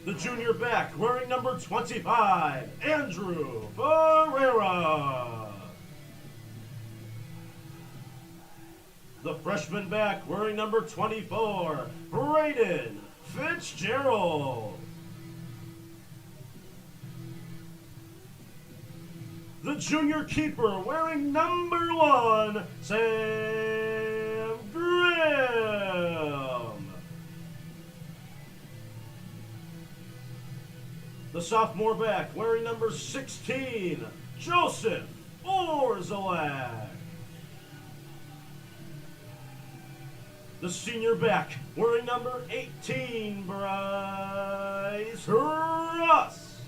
The junior back wearing number 25, Andrew Ferreira. The freshman back wearing number 24, Braden Fitzgerald. The junior keeper wearing number 1, Sam Graham. The sophomore back wearing number 16, Joseph Orzalak. The senior back wearing number 18, Bryce Russ.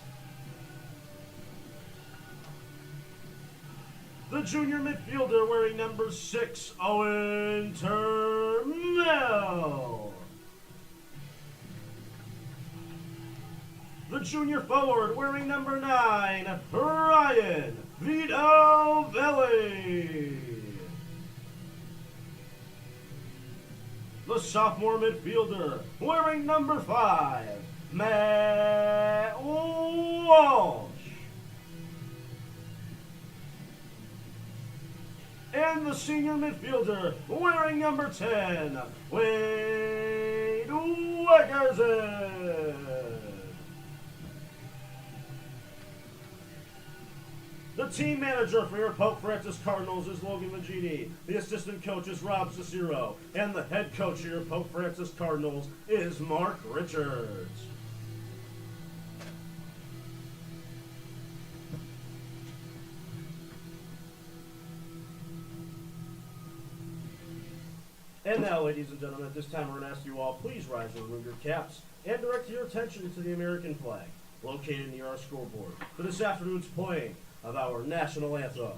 The junior midfielder wearing number 6, Owen Termel. The junior forward wearing number 9, Ryan Vitovelli. The sophomore midfielder wearing number 5, Matt Walsh. And the senior midfielder wearing number 10, Wade Wickerson. The team manager for your Pope Francis Cardinals is Logan Magini. The assistant coach is Rob Cicero. And the head coach of your Pope Francis Cardinals is Mark Richards. And now, ladies and gentlemen, at this time we're going to ask you all, please rise and remove your caps and direct your attention to the American flag located near our scoreboard for this afternoon's playing of our national anthem.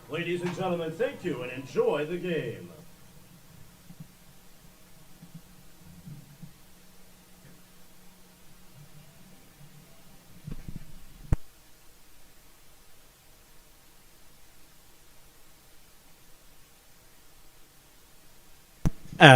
Ladies and gentlemen, thank you and enjoy the game. And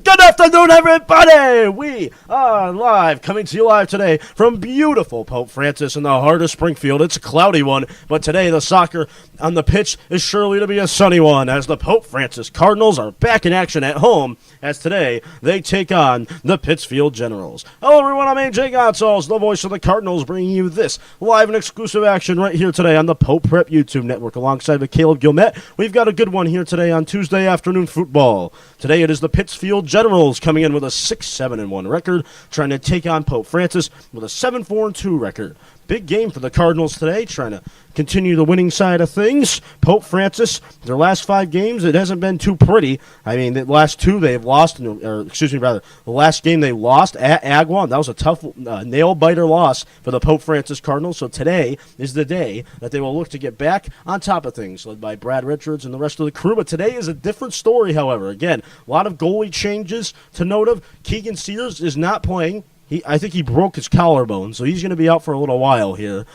good afternoon, everybody! We are live, coming to you live today from beautiful Pope Francis in the heart of Springfield. It's a cloudy one, but today the soccer on the pitch is surely to be a sunny one, as the Pope Francis Cardinals are back in action at home, as today they take on the Pittsfield Generals. Hello, everyone. I'm AJ Gonzalez, the voice of the Cardinals, bringing you this live and exclusive action right here today on the Pope Prep YouTube Network, alongside with Caleb Gilmet. We've got a good one here today on Tuesday afternoon football. Today it is the Pittsfield Generals coming in with a 6-7-1 record, trying to take on Pope Francis with a 7-4-2 record. Big game for the Cardinals today, trying to continue the winning side of things. Pope Francis, their last 5 games, it hasn't been too pretty. I mean, the last 2 they've lost, the last game they lost at Agawam, that was a tough nail-biter loss for the Pope Francis Cardinals. So today is the day that they will look to get back on top of things, led by Brad Richards and the rest of the crew. But today is a different story, however. Again, a lot of goalie changes to note of. Keegan Sears is not playing I think he broke his collarbone, so he's going to be out for a little while here.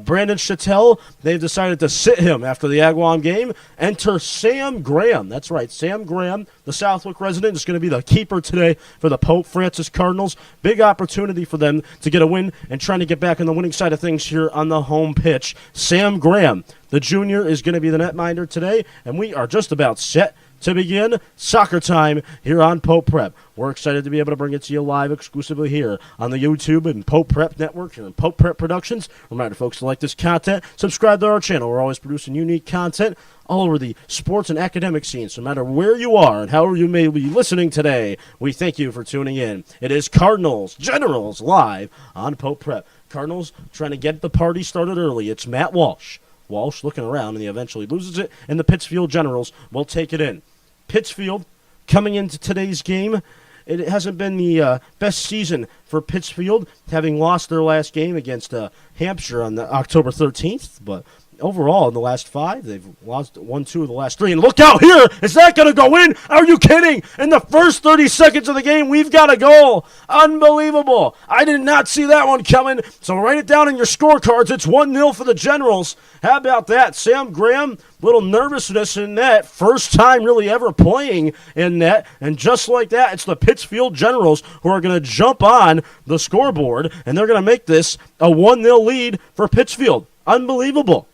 Brandon Chattel, they've decided to sit him after the Agawam game. Enter Sam Graham. That's right, Sam Graham, the Southwick resident, is going to be the keeper today for the Pope Francis Cardinals. Big opportunity for them to get a win and trying to get back on the winning side of things here on the home pitch. Sam Graham, the junior, is going to be the netminder today, and we are just about set to begin soccer time here on Pope Prep. We're excited to be able to bring it to you live exclusively here on the YouTube and Pope Prep Network and Pope Prep Productions. Reminder, folks, to like this content, subscribe to our channel. We're always producing unique content all over the sports and academic scene. So no matter where you are and however you may be listening today, we thank you for tuning in. It is Cardinals Generals live on Pope Prep. Cardinals trying to get the party started early. It's Matt Walsh. Walsh looking around, and he eventually loses it, and the Pittsfield Generals will take it in. Pittsfield, coming into today's game, it hasn't been the best season for Pittsfield, having lost their last game against Hampshire on October 13th. But overall, in the last 5, they've lost 1-2 of the last 3. And look out here! Is that going to go in? Are you kidding? In the first 30 seconds of the game, we've got a goal. Unbelievable. I did not see that one coming. So write it down in your scorecards. It's 1-0 for the Generals. How about that? Sam Graham, little nervousness in net. First time really ever playing in net. And just like that, it's the Pittsfield Generals who are going to jump on the scoreboard. And they're going to make this a 1-0 lead for Pittsfield. Unbelievable.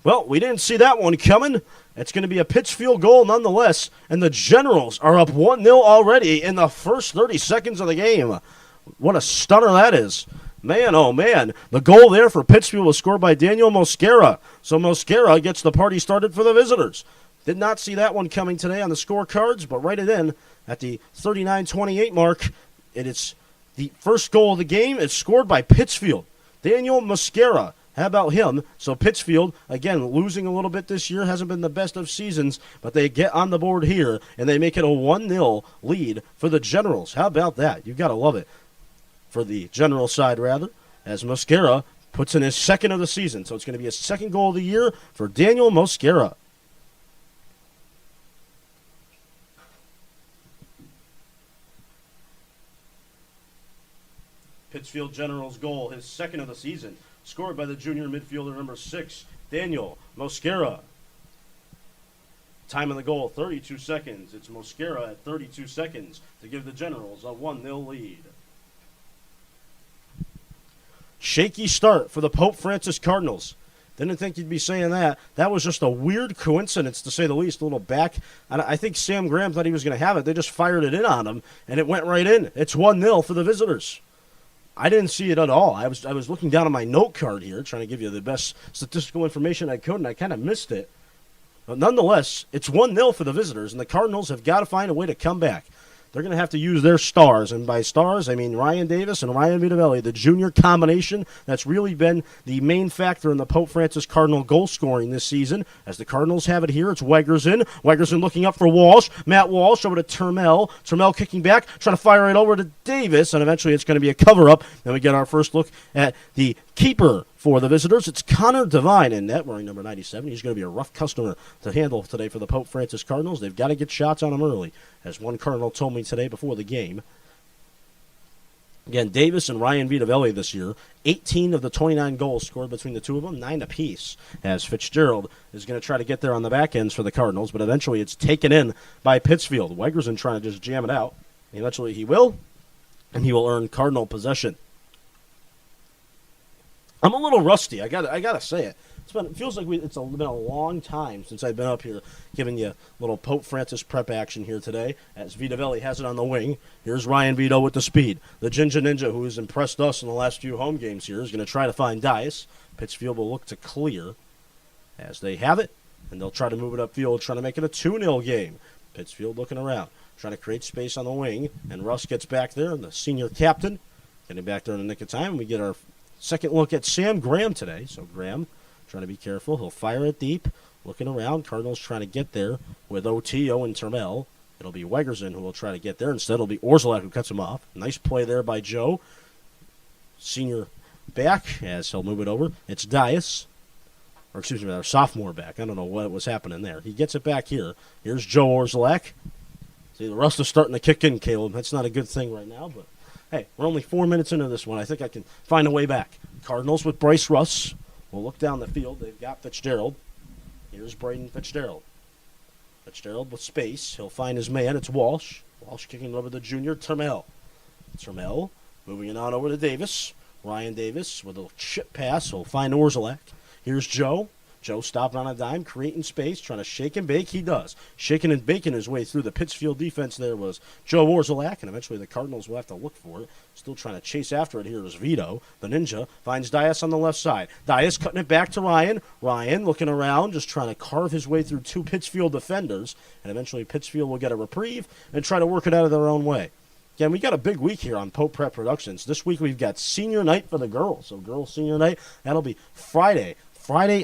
Well, we didn't see that one coming. It's going to be a Pittsfield goal nonetheless, and the Generals are up 1-0 already in the first 30 seconds of the game. What a stunner that is. Man, oh man, the goal there for Pittsfield was scored by Daniel Mosquera. So Mosquera gets the party started for the visitors. Did not see that one coming today on the scorecards, but write it in at the 39-28 mark. It is the first goal of the game. It's scored by Pittsfield. Daniel Mosquera. How about him? So Pittsfield, again, losing a little bit this year, hasn't been the best of seasons, but they get on the board here, and they make it a 1-0 lead for the Generals. How about that? You've got to love it. For the General side, rather, as Mosquera puts in his second of the season. So it's going to be his second goal of the year for Daniel Mosquera. Pittsfield Generals goal, his second of the season. Scored by the junior midfielder number 6, Daniel Mosquera. Time of the goal, 32 seconds. It's Mosquera at 32 seconds to give the Generals a 1-0 lead. Shaky start for the Pope Francis Cardinals. Didn't think you'd be saying that. That was just a weird coincidence, to say the least. A little back. And I think Sam Graham thought he was going to have it. They just fired it in on him, and it went right in. It's 1-0 for the visitors. I didn't see it at all. I was looking down at my note card here, trying to give you the best statistical information I could, and I kind of missed it. But nonetheless, it's 1-0 for the visitors, and the Cardinals have got to find a way to come back. They're going to have to use their stars, and by stars, I mean Ryan Davis and Ryan Vitavelli, the junior combination that's really been the main factor in the Pope Francis Cardinal goal scoring this season. As the Cardinals have it here, it's Wegerson. Wegerson looking up for Walsh. Matt Walsh over to Turmel. Turmel kicking back, trying to fire it over to Davis, and eventually it's going to be a cover-up. Then we get our first look at the keeper for the visitors. It's Connor Devine in net, wearing number 97. He's going to be a rough customer to handle today for the Pope Francis Cardinals. They've got to get shots on him early, as one Cardinal told me today before the game. Again, Davis and Ryan Vitavelli this year, 18 of the 29 goals scored between the two of them, 9 apiece, as Fitzgerald is going to try to get there on the back ends for the Cardinals, but eventually it's taken in by Pittsfield. Wegerson trying to just jam it out. Eventually he will, and he will earn Cardinal possession. I'm a little rusty. I gotta say it. It feels like it's been a long time since I've been up here giving you a little Pope Francis prep action here today, as Vitavelli has it on the wing. Here's Ryan Vito with the speed. The Ginger Ninja, who has impressed us in the last few home games here, is going to try to find Dice. Pittsfield will look to clear as they have it, and they'll try to move it upfield, trying to make it a 2-0 game. Pittsfield looking around, trying to create space on the wing, and Russ gets back there, and the senior captain getting back there in the nick of time. We get our second look at Sam Graham today. So Graham trying to be careful. He'll fire it deep. Looking around. Cardinals trying to get there with Owen and Turmel. It'll be Wegerson who will try to get there. Instead, it'll be Orzelak who cuts him off. Nice play there by Joe. Senior back as he'll move it over. It's Dias. Or excuse me, our sophomore back. I don't know what was happening there. He gets it back here. Here's Joe Orzelak. See, the rust is starting to kick in, Caleb. That's not a good thing right now, but hey, we're only 4 minutes into this one. I think I can find a way back. Cardinals with Bryce Russ. We'll look down the field. They've got Fitzgerald. Here's Braden Fitzgerald. Fitzgerald with space. He'll find his man. It's Walsh. Walsh kicking it over to junior Termel. Termel moving it on over to Davis. Ryan Davis with a chip pass. He'll find Orzelak. Here's Joe. Joe stopping on a dime, creating space, trying to shake and bake. He does. Shaking and baking his way through the Pittsfield defense there was Joe Orzelak, and eventually the Cardinals will have to look for it. Still trying to chase after it here is Vito. The Ninja finds Dias on the left side. Dias cutting it back to Ryan. Ryan looking around, just trying to carve his way through two Pittsfield defenders, and eventually Pittsfield will get a reprieve and try to work it out of their own way. Again, we got a big week here on Pope Prep Productions. This week we've got senior night for the girls. So girls senior night, that'll be Friday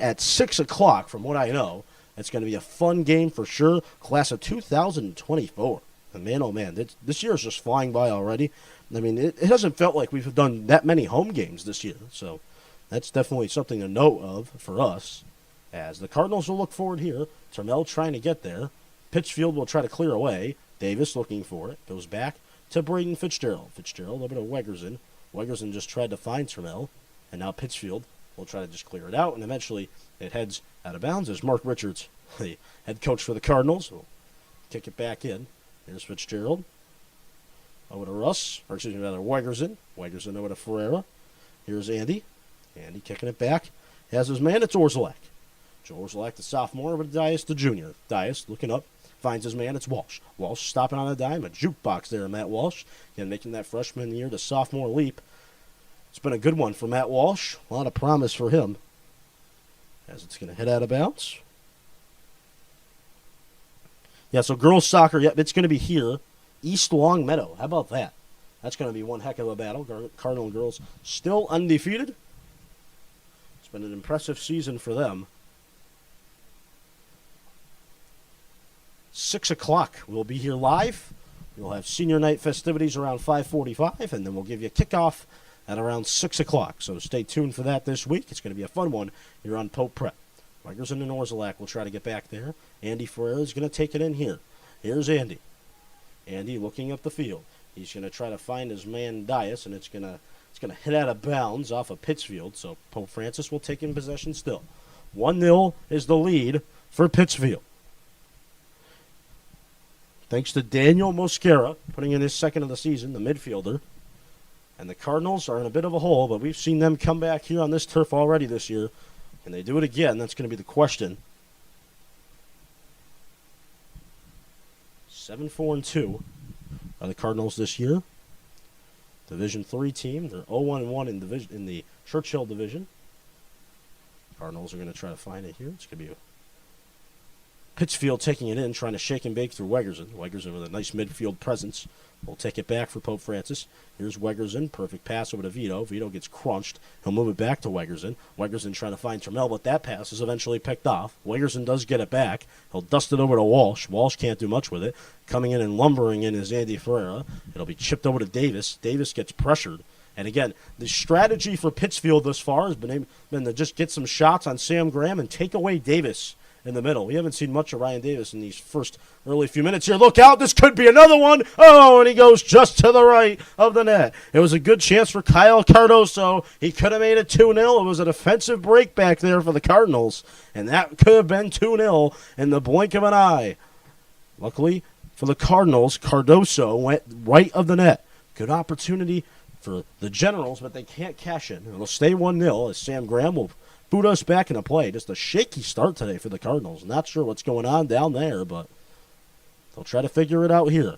at 6 o'clock, from what I know. It's going to be a fun game for sure. Class of 2024. And man, oh man, this year is just flying by already. I mean, it hasn't felt like we've done that many home games this year. So that's definitely something to note of for us. As the Cardinals will look forward here. Termel trying to get there. Pittsfield will try to clear away. Davis looking for it. Goes back to Braden Fitzgerald. Fitzgerald over to Wegerson. Wegerson just tried to find Termel. And now Pittsfield will try to just clear it out, and eventually it heads out of bounds as Mark Richards, the head coach for the Cardinals, will kick it back in. Here's Fitzgerald. Over to Russ, or excuse me, rather Wegerson. Wegerson over to Ferreira. Here's Andy. Andy kicking it back. Has his man, it's Orzelak. Joe Orzelak, the sophomore, over to Dias, the junior. Dias looking up, finds his man, it's Walsh. Walsh stopping on a dime, a jukebox there, Matt Walsh. Again, making that freshman year to sophomore leap. It's been a good one for Matt Walsh. A lot of promise for him. As it's going to head out of bounds. Yeah, so girls soccer, yep, it's going to be here. East Long Meadow. How about that? That's going to be one heck of a battle. Cardinal girls still undefeated. It's been an impressive season for them. 6 o'clock. We'll be here live. We'll have senior night festivities around 5:45, and then we'll give you a kickoff at around 6 o'clock. So stay tuned for that this week. It's going to be a fun one here on Pope Prep. Wegerson and Orzelak will try to get back there. Andy Ferreira is going to take it in here. Here's Andy. Andy looking up the field. He's going to try to find his man Dias, and it's going to hit out of bounds off of Pittsfield. So Pope Francis will take in possession still. 1-0 is the lead for Pittsfield. Thanks to Daniel Mosquera putting in his second of the season, the midfielder. And the Cardinals are in a bit of a hole, but we've seen them come back here on this turf already this year. Can they do it again? That's going to be the question. 7-4-2 are the Cardinals this year. Division III team. They're 0-1 in the Churchill division. Cardinals are going to try to find it here. It's going to be Pittsfield taking it in, trying to shake and bake through Wegerson. Wegerson with a nice midfield presence. We'll take it back for Pope Francis. Here's Wegerson. Perfect pass over to Vito. Vito gets crunched. He'll move it back to Wegerson. Wegerson trying to find Termel, but that pass is eventually picked off. Wegerson does get it back. He'll dust it over to Walsh. Walsh can't do much with it. Coming in and lumbering in is Andy Ferreira. It'll be chipped over to Davis. Davis gets pressured. And again, the strategy for Pittsfield thus far has been to just get some shots on Sam Graham and take away Davis in the middle. We haven't seen much of Ryan Davis in these first early few minutes here. Look out, this could be another one. Oh, and he goes just to the right of the net. It was a good chance for Kyle Cardoso. He could have made it 2-0. It was a defensive break back there for the Cardinals, and that could have been 2-0 in the blink of an eye. Luckily for the Cardinals, Cardoso went right of the net. Good opportunity for the Generals, but they can't cash in. It'll stay 1-0 as Sam Graham will boot us back into play. Just a shaky start today for the Cardinals. Not sure what's going on down there, but they'll try to figure it out here.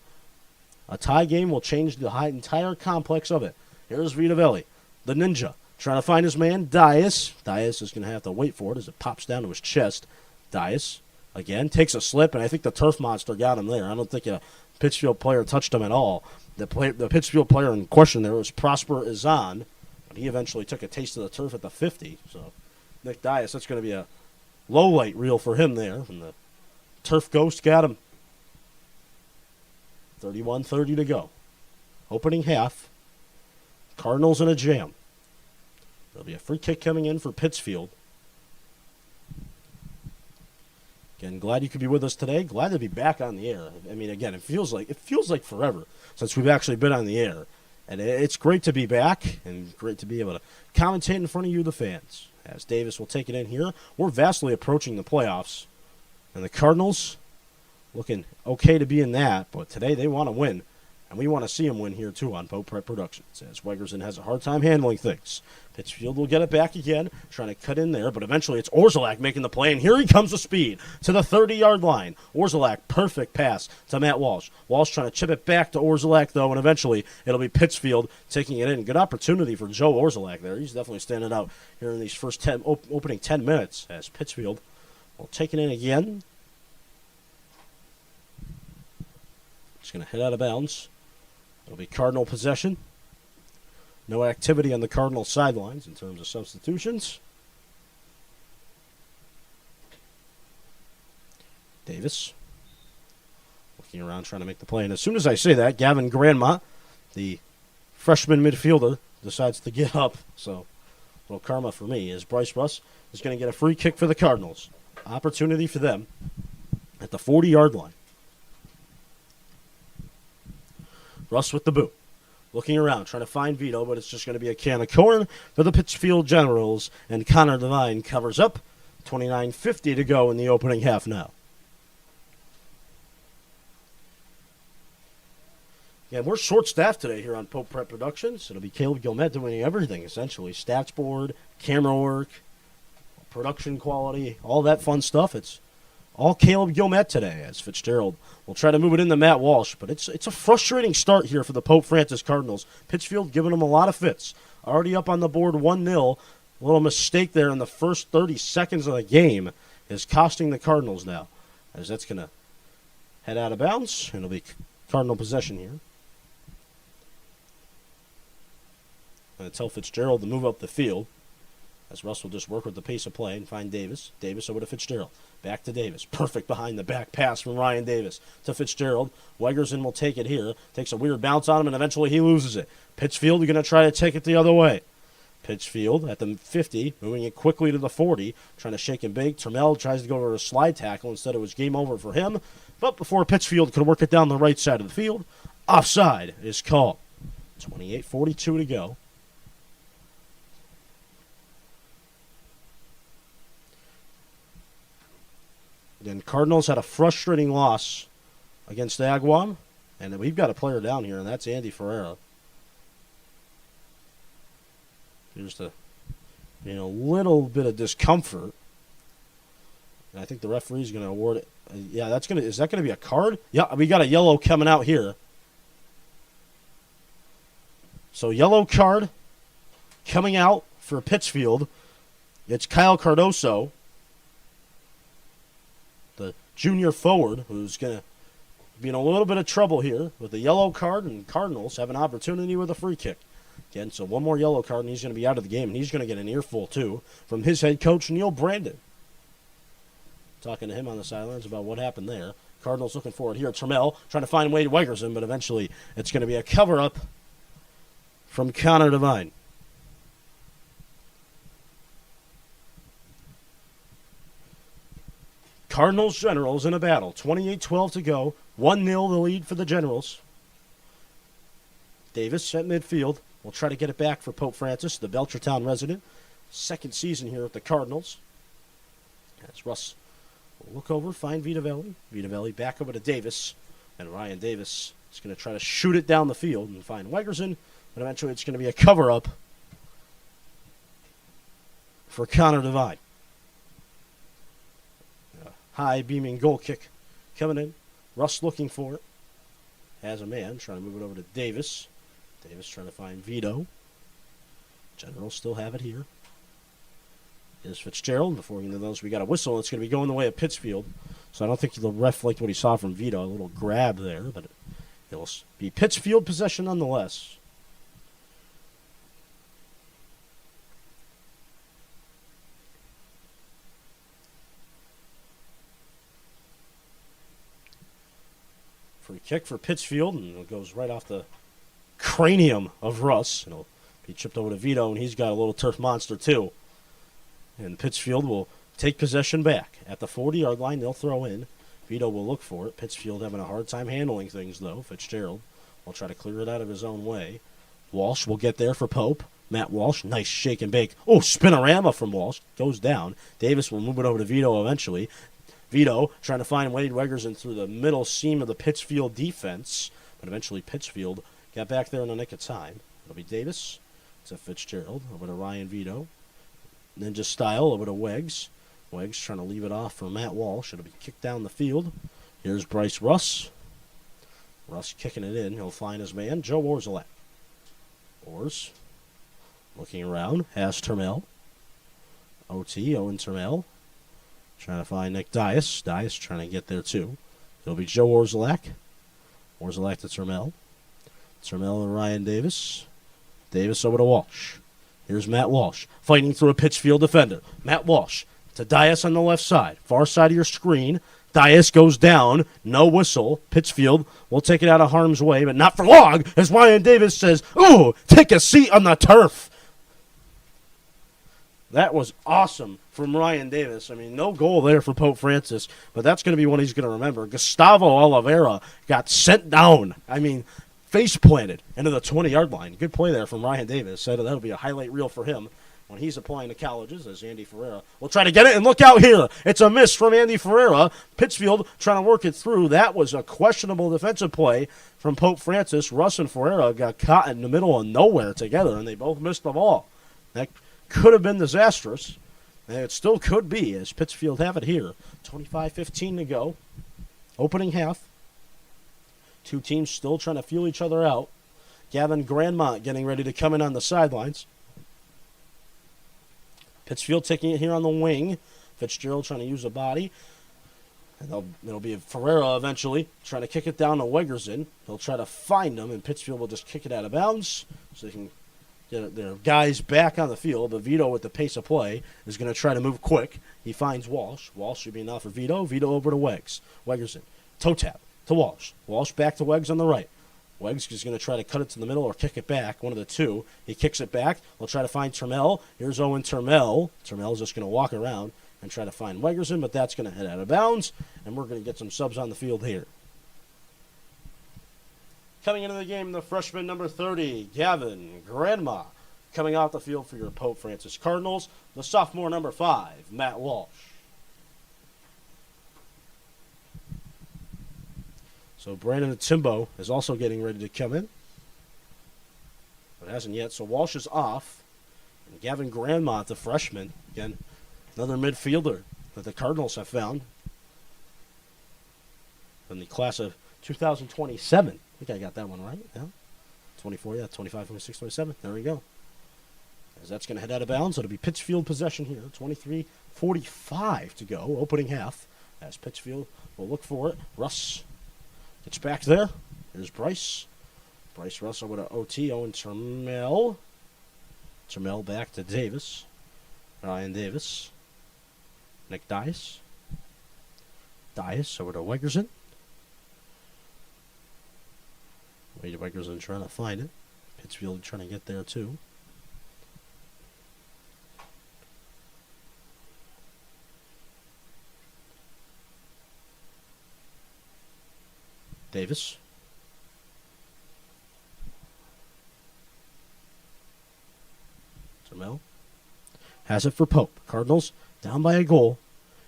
A tie game will change the entire complex of it. Here's Vitavelli, the Ninja, trying to find his man, Dias. Dias is going to have to wait for it as it pops down to his chest. Dias, again, takes a slip, and I think the turf monster got him there. I don't think a Pittsfield player touched him at all. The Pittsfield player in question there was Prosper Izan, but he eventually took a taste of the turf at the 50, so Nick Dias, that's going to be a low light reel for him there. And the turf ghost got him. 31-30 to go. Opening half. Cardinals in a jam. There'll be a free kick coming in for Pittsfield. Again, glad you could be with us today. Glad to be back on the air. I mean, again, it feels like forever since we've actually been on the air. And it's great to be back and great to be able to commentate in front of you, the fans. As Davis will take it in here, we're vastly approaching the playoffs. And the Cardinals looking okay to be in that, but today they want to win. And we want to see them win here, too, on Pope Prep Productions, as Wegerson has a hard time handling things. Pittsfield will get it back again, trying to cut in there, but eventually it's Orszalak making the play, and here he comes with speed to the 30-yard line. Orszalak, perfect pass to Matt Walsh. Walsh trying to chip it back to Orszalak, though, and eventually it'll be Pittsfield taking it in. Good opportunity for Joe Orszalak there. He's definitely standing out here in these first opening 10 minutes, as Pittsfield will take it in again. Just going to head out of bounds. It'll be Cardinal possession. No activity on the Cardinal sidelines in terms of substitutions. Davis looking around trying to make the play. And as soon as I say that, Gavin Grandma, the freshman midfielder, decides to get up. So a little karma for me as Bryce Russ is going to get a free kick for the Cardinals. Opportunity for them at the 40-yard line. Russ with the boot. Looking around, trying to find Vito, but it's just going to be a can of corn for the Pittsfield Generals, and Connor Devine covers up. 29:50 to go in the opening half now. Yeah, we're short-staffed today here on Pope Prep Productions. It'll be Caleb Gilmet doing everything, essentially. Stats board, camera work, production quality, all that fun stuff. It's all Caleb Gilmet today, as Fitzgerald will try to move it into Matt Walsh. But it's a frustrating start here for the Pope Francis Cardinals. Pittsfield giving them a lot of fits. Already up on the board 1-0. A little mistake there in the first 30 seconds of the game is costing the Cardinals now, as that's going to head out of bounds. And it'll be Cardinal possession here. Going to tell Fitzgerald to move up the field, as Russ will just work with the pace of play and find Davis. Davis over to Fitzgerald. Back to Davis. Perfect behind the back pass from Ryan Davis to Fitzgerald. Wegerson will take it here. Takes a weird bounce on him, and eventually he loses it. Pittsfield going to try to take it the other way. Pittsfield at the 50, moving it quickly to the 40, trying to shake and bake. Turmel tries to go over a slide tackle. Instead, it was game over for him. But before Pittsfield could work it down the right side of the field, offside is called. 28:42 to go. Then Cardinals had a frustrating loss against Agawam, and we've got a player down here, and that's Andy Ferreira. Just a little bit of discomfort, and I think the referee's going to award it. Yeah, is that going to be a card? Yeah, we got a yellow coming out here. So yellow card coming out for Pittsfield. It's Kyle Cardoso, the junior forward, who's going to be in a little bit of trouble here with the yellow card, and Cardinals have an opportunity with a free kick. Again, so one more yellow card, and he's going to be out of the game, and he's going to get an earful, too, from his head coach, Neil Brandon. Talking to him on the sidelines about what happened there. Cardinals looking for it here. Turmel trying to find Wade Wegerson, but eventually it's going to be a cover-up from Connor Devine. Cardinals Generals in a battle. 28-12 to go. 1-0 the lead for the Generals. Davis at midfield. We'll try to get it back for Pope Francis, the Belchertown resident. Second season here at the Cardinals. As Russ will look over, find Vitavelli. Vitavelli back over to Davis. And Ryan Davis is going to try to shoot it down the field and find Wegerson. But eventually it's going to be a cover-up for Connor Devine. High beaming goal kick coming in. Russ looking for it. Has a man trying to move it over to Davis. Davis trying to find Vito. Generals still have it here. Here's Fitzgerald. Before we get into those, we got a whistle. It's going to be going the way of Pittsfield. So I don't think the ref liked what he saw from Vito. A little grab there, but it'll be Pittsfield possession nonetheless. Free kick for Pittsfield, and it goes right off the cranium of Russ. And it'll be chipped over to Vito, and he's got a little turf monster too. And Pittsfield will take possession back. At the 40-yard line, they'll throw in. Vito will look for it. Pittsfield having a hard time handling things, though. Fitzgerald will try to clear it out of his own way. Walsh will get there for Pope. Matt Walsh, nice shake and bake. Oh, spinorama from Walsh. Goes down. Davis will move it over to Vito eventually. Vito trying to find Wade Wegerson through the middle seam of the Pittsfield defense. But eventually Pittsfield got back there in the nick of time. It'll be Davis to Fitzgerald. Over to Ryan Vito. Ninja style over to Weggs. Weggs trying to leave it off for Matt Walsh. It'll be kicked down the field. Here's Bryce Russ. Russ kicking it in. He'll find his man, Joe Orzelak. Ors looking around. Has Termel. OT, Owen Termel. Trying to find Nick Dias. Dias trying to get there too. It'll be Joe Orzelak. Orzelak to Termel. Termel and Ryan Davis. Davis over to Walsh. Here's Matt Walsh fighting through a Pittsfield defender. Matt Walsh to Dias on the left side. Far side of your screen. Dias goes down. No whistle. Pittsfield will take it out of harm's way, but not for long, as Ryan Davis says, "Ooh, take a seat on the turf." That was awesome from Ryan Davis. I mean, no goal there for Pope Francis, but that's going to be one he's going to remember. Gustavo Oliveira got sent down. I mean, face planted into the 20-yard line. Good play there from Ryan Davis. So that'll be a highlight reel for him when he's applying to colleges, as Andy Ferreira will try to get it. And look out here. It's a miss from Andy Ferreira. Pittsfield trying to work it through. That was a questionable defensive play from Pope Francis. Russ and Ferreira got caught in the middle of nowhere together, and they both missed the ball. That could have been disastrous. And it still could be, as Pittsfield have it here. 25-15 to go. Opening half. Two teams still trying to feel each other out. Gavin Grandmont getting ready to come in on the sidelines. Pittsfield taking it here on the wing. Fitzgerald trying to use a body. And it'll be Ferreira eventually trying to kick it down to Wegerson. He'll try to find him, and Pittsfield will just kick it out of bounds so they can get their guys back on the field. But Vito, with the pace of play, is going to try to move quick. He finds Walsh. Walsh should be enough for Vito. Vito over to Weggs. Wegerson. Toe tap to Walsh. Walsh back to Weggs on the right. Weggs is going to try to cut it to the middle or kick it back. One of the two. He kicks it back. We'll try to find Termel. Here's Owen Termel. Termel's just going to walk around and try to find Wegerson, but that's going to head out of bounds, and we're going to get some subs on the field here. Coming into the game, the freshman number 30, Gavin Grandma. Coming off the field for your Pope Francis Cardinals, the sophomore number 5, Matt Walsh. So Brandon Timbo is also getting ready to come in, but hasn't yet. So Walsh is off, and Gavin Grandma, the freshman, again, another midfielder that the Cardinals have found in the class of 2027. I think I got that one right. Yeah, 24, yeah, 25, 26, 27. There we go. As that's going to head out of bounds, it'll be Pittsfield possession here. 23:45 to go, opening half. As Pittsfield will look for it. Russ gets back there. Here's Bryce. Bryce Russ over to OT. Owen Termel. Termel back to Davis. Ryan Davis. Nick Dias. Dias over to Wegerson. Wade Wegerson trying to find it. Pittsfield trying to get there too. Davis. Termel has it for Pope. Cardinals down by a goal.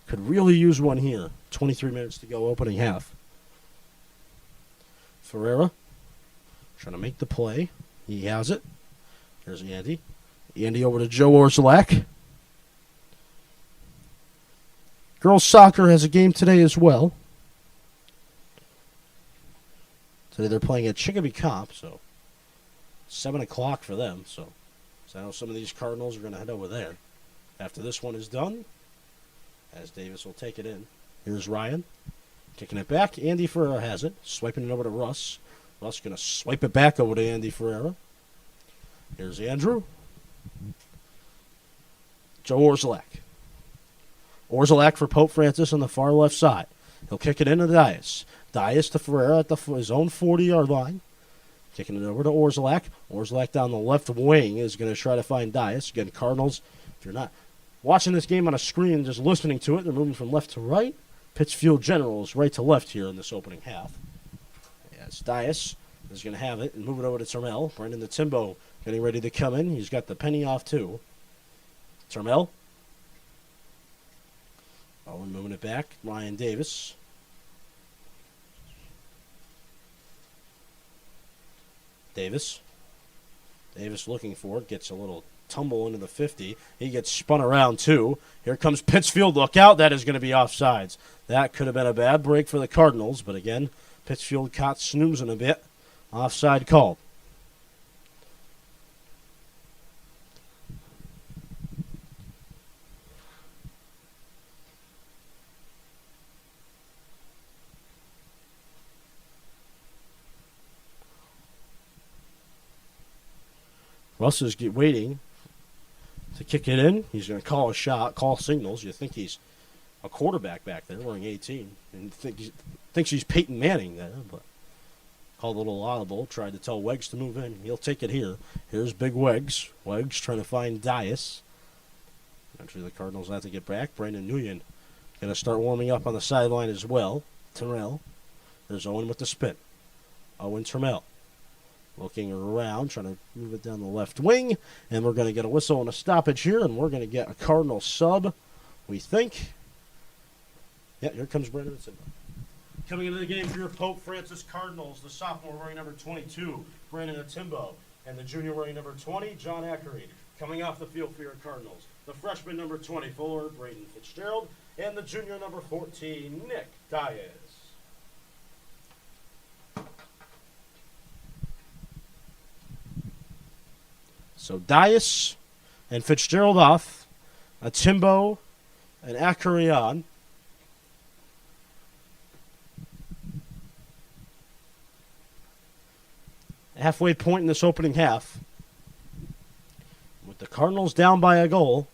Could really use one here. 23 minutes to go, opening half. Ferreira trying to make the play. He has it. Here's Andy. Andy over to Joe Orzelak. Girls soccer has a game today as well. Today they're playing at Chicopee Comp, so 7 o'clock for them. So I know some of these Cardinals are going to head over there after this one is done, as Davis will take it in. Here's Ryan kicking it back. Andy Ferreira has it, swiping it over to Russ. Russ going to swipe it back over to Andy Ferreira. Here's Andrew. Joe Orzelak. Orzelak for Pope Francis on the far left side. He'll kick it into Dias. Dias to Ferreira at his own 40-yard line. Kicking it over to Orzelak. Orzelak down the left wing is going to try to find Dias. Again, Cardinals, if you're not watching this game on a screen, just listening to it, they're moving from left to right. Pittsfield Generals right to left here in this opening half. As Dias is going to have it and move it over to Termel. Brendan the Timbo getting ready to come in. He's got the penny off too. Termel. Owen moving it back. Ryan Davis. Davis looking for it. Gets a little tumble into the 50. He gets spun around too. Here comes Pittsfield. Look out. That is going to be offsides. That could have been a bad break for the Cardinals. But again, Pittsfield caught snoozing a bit. Offside called. Russ is waiting to kick it in. He's going to call a shot, call signals. You think he's a quarterback back there wearing 18. And thinks he's Peyton Manning there, but called a little audible. Tried to tell Weggs to move in. He'll take it here. Here's Big Weggs. Weggs trying to find Dias. Eventually the Cardinals have to get back. Brandon Nguyen going to start warming up on the sideline as well. Terrell. There's Owen with the spin. Owen Termel. Looking around, trying to move it down the left wing. And we're going to get a whistle and a stoppage here, and we're going to get a Cardinal sub, we think. Yeah, here comes Brandon Timbo. Coming into the game for your Pope Francis Cardinals, the sophomore wearing number 22, Brandon Timbo, and the junior wearing number 20, John Ackery. Coming off the field for your Cardinals, the freshman number 20, forward Braden Fitzgerald, and the junior number 14, Nick Dias. So Dias and Fitzgerald off, a Timbo and Ackery on. Halfway point in this opening half. With the Cardinals down by a goal,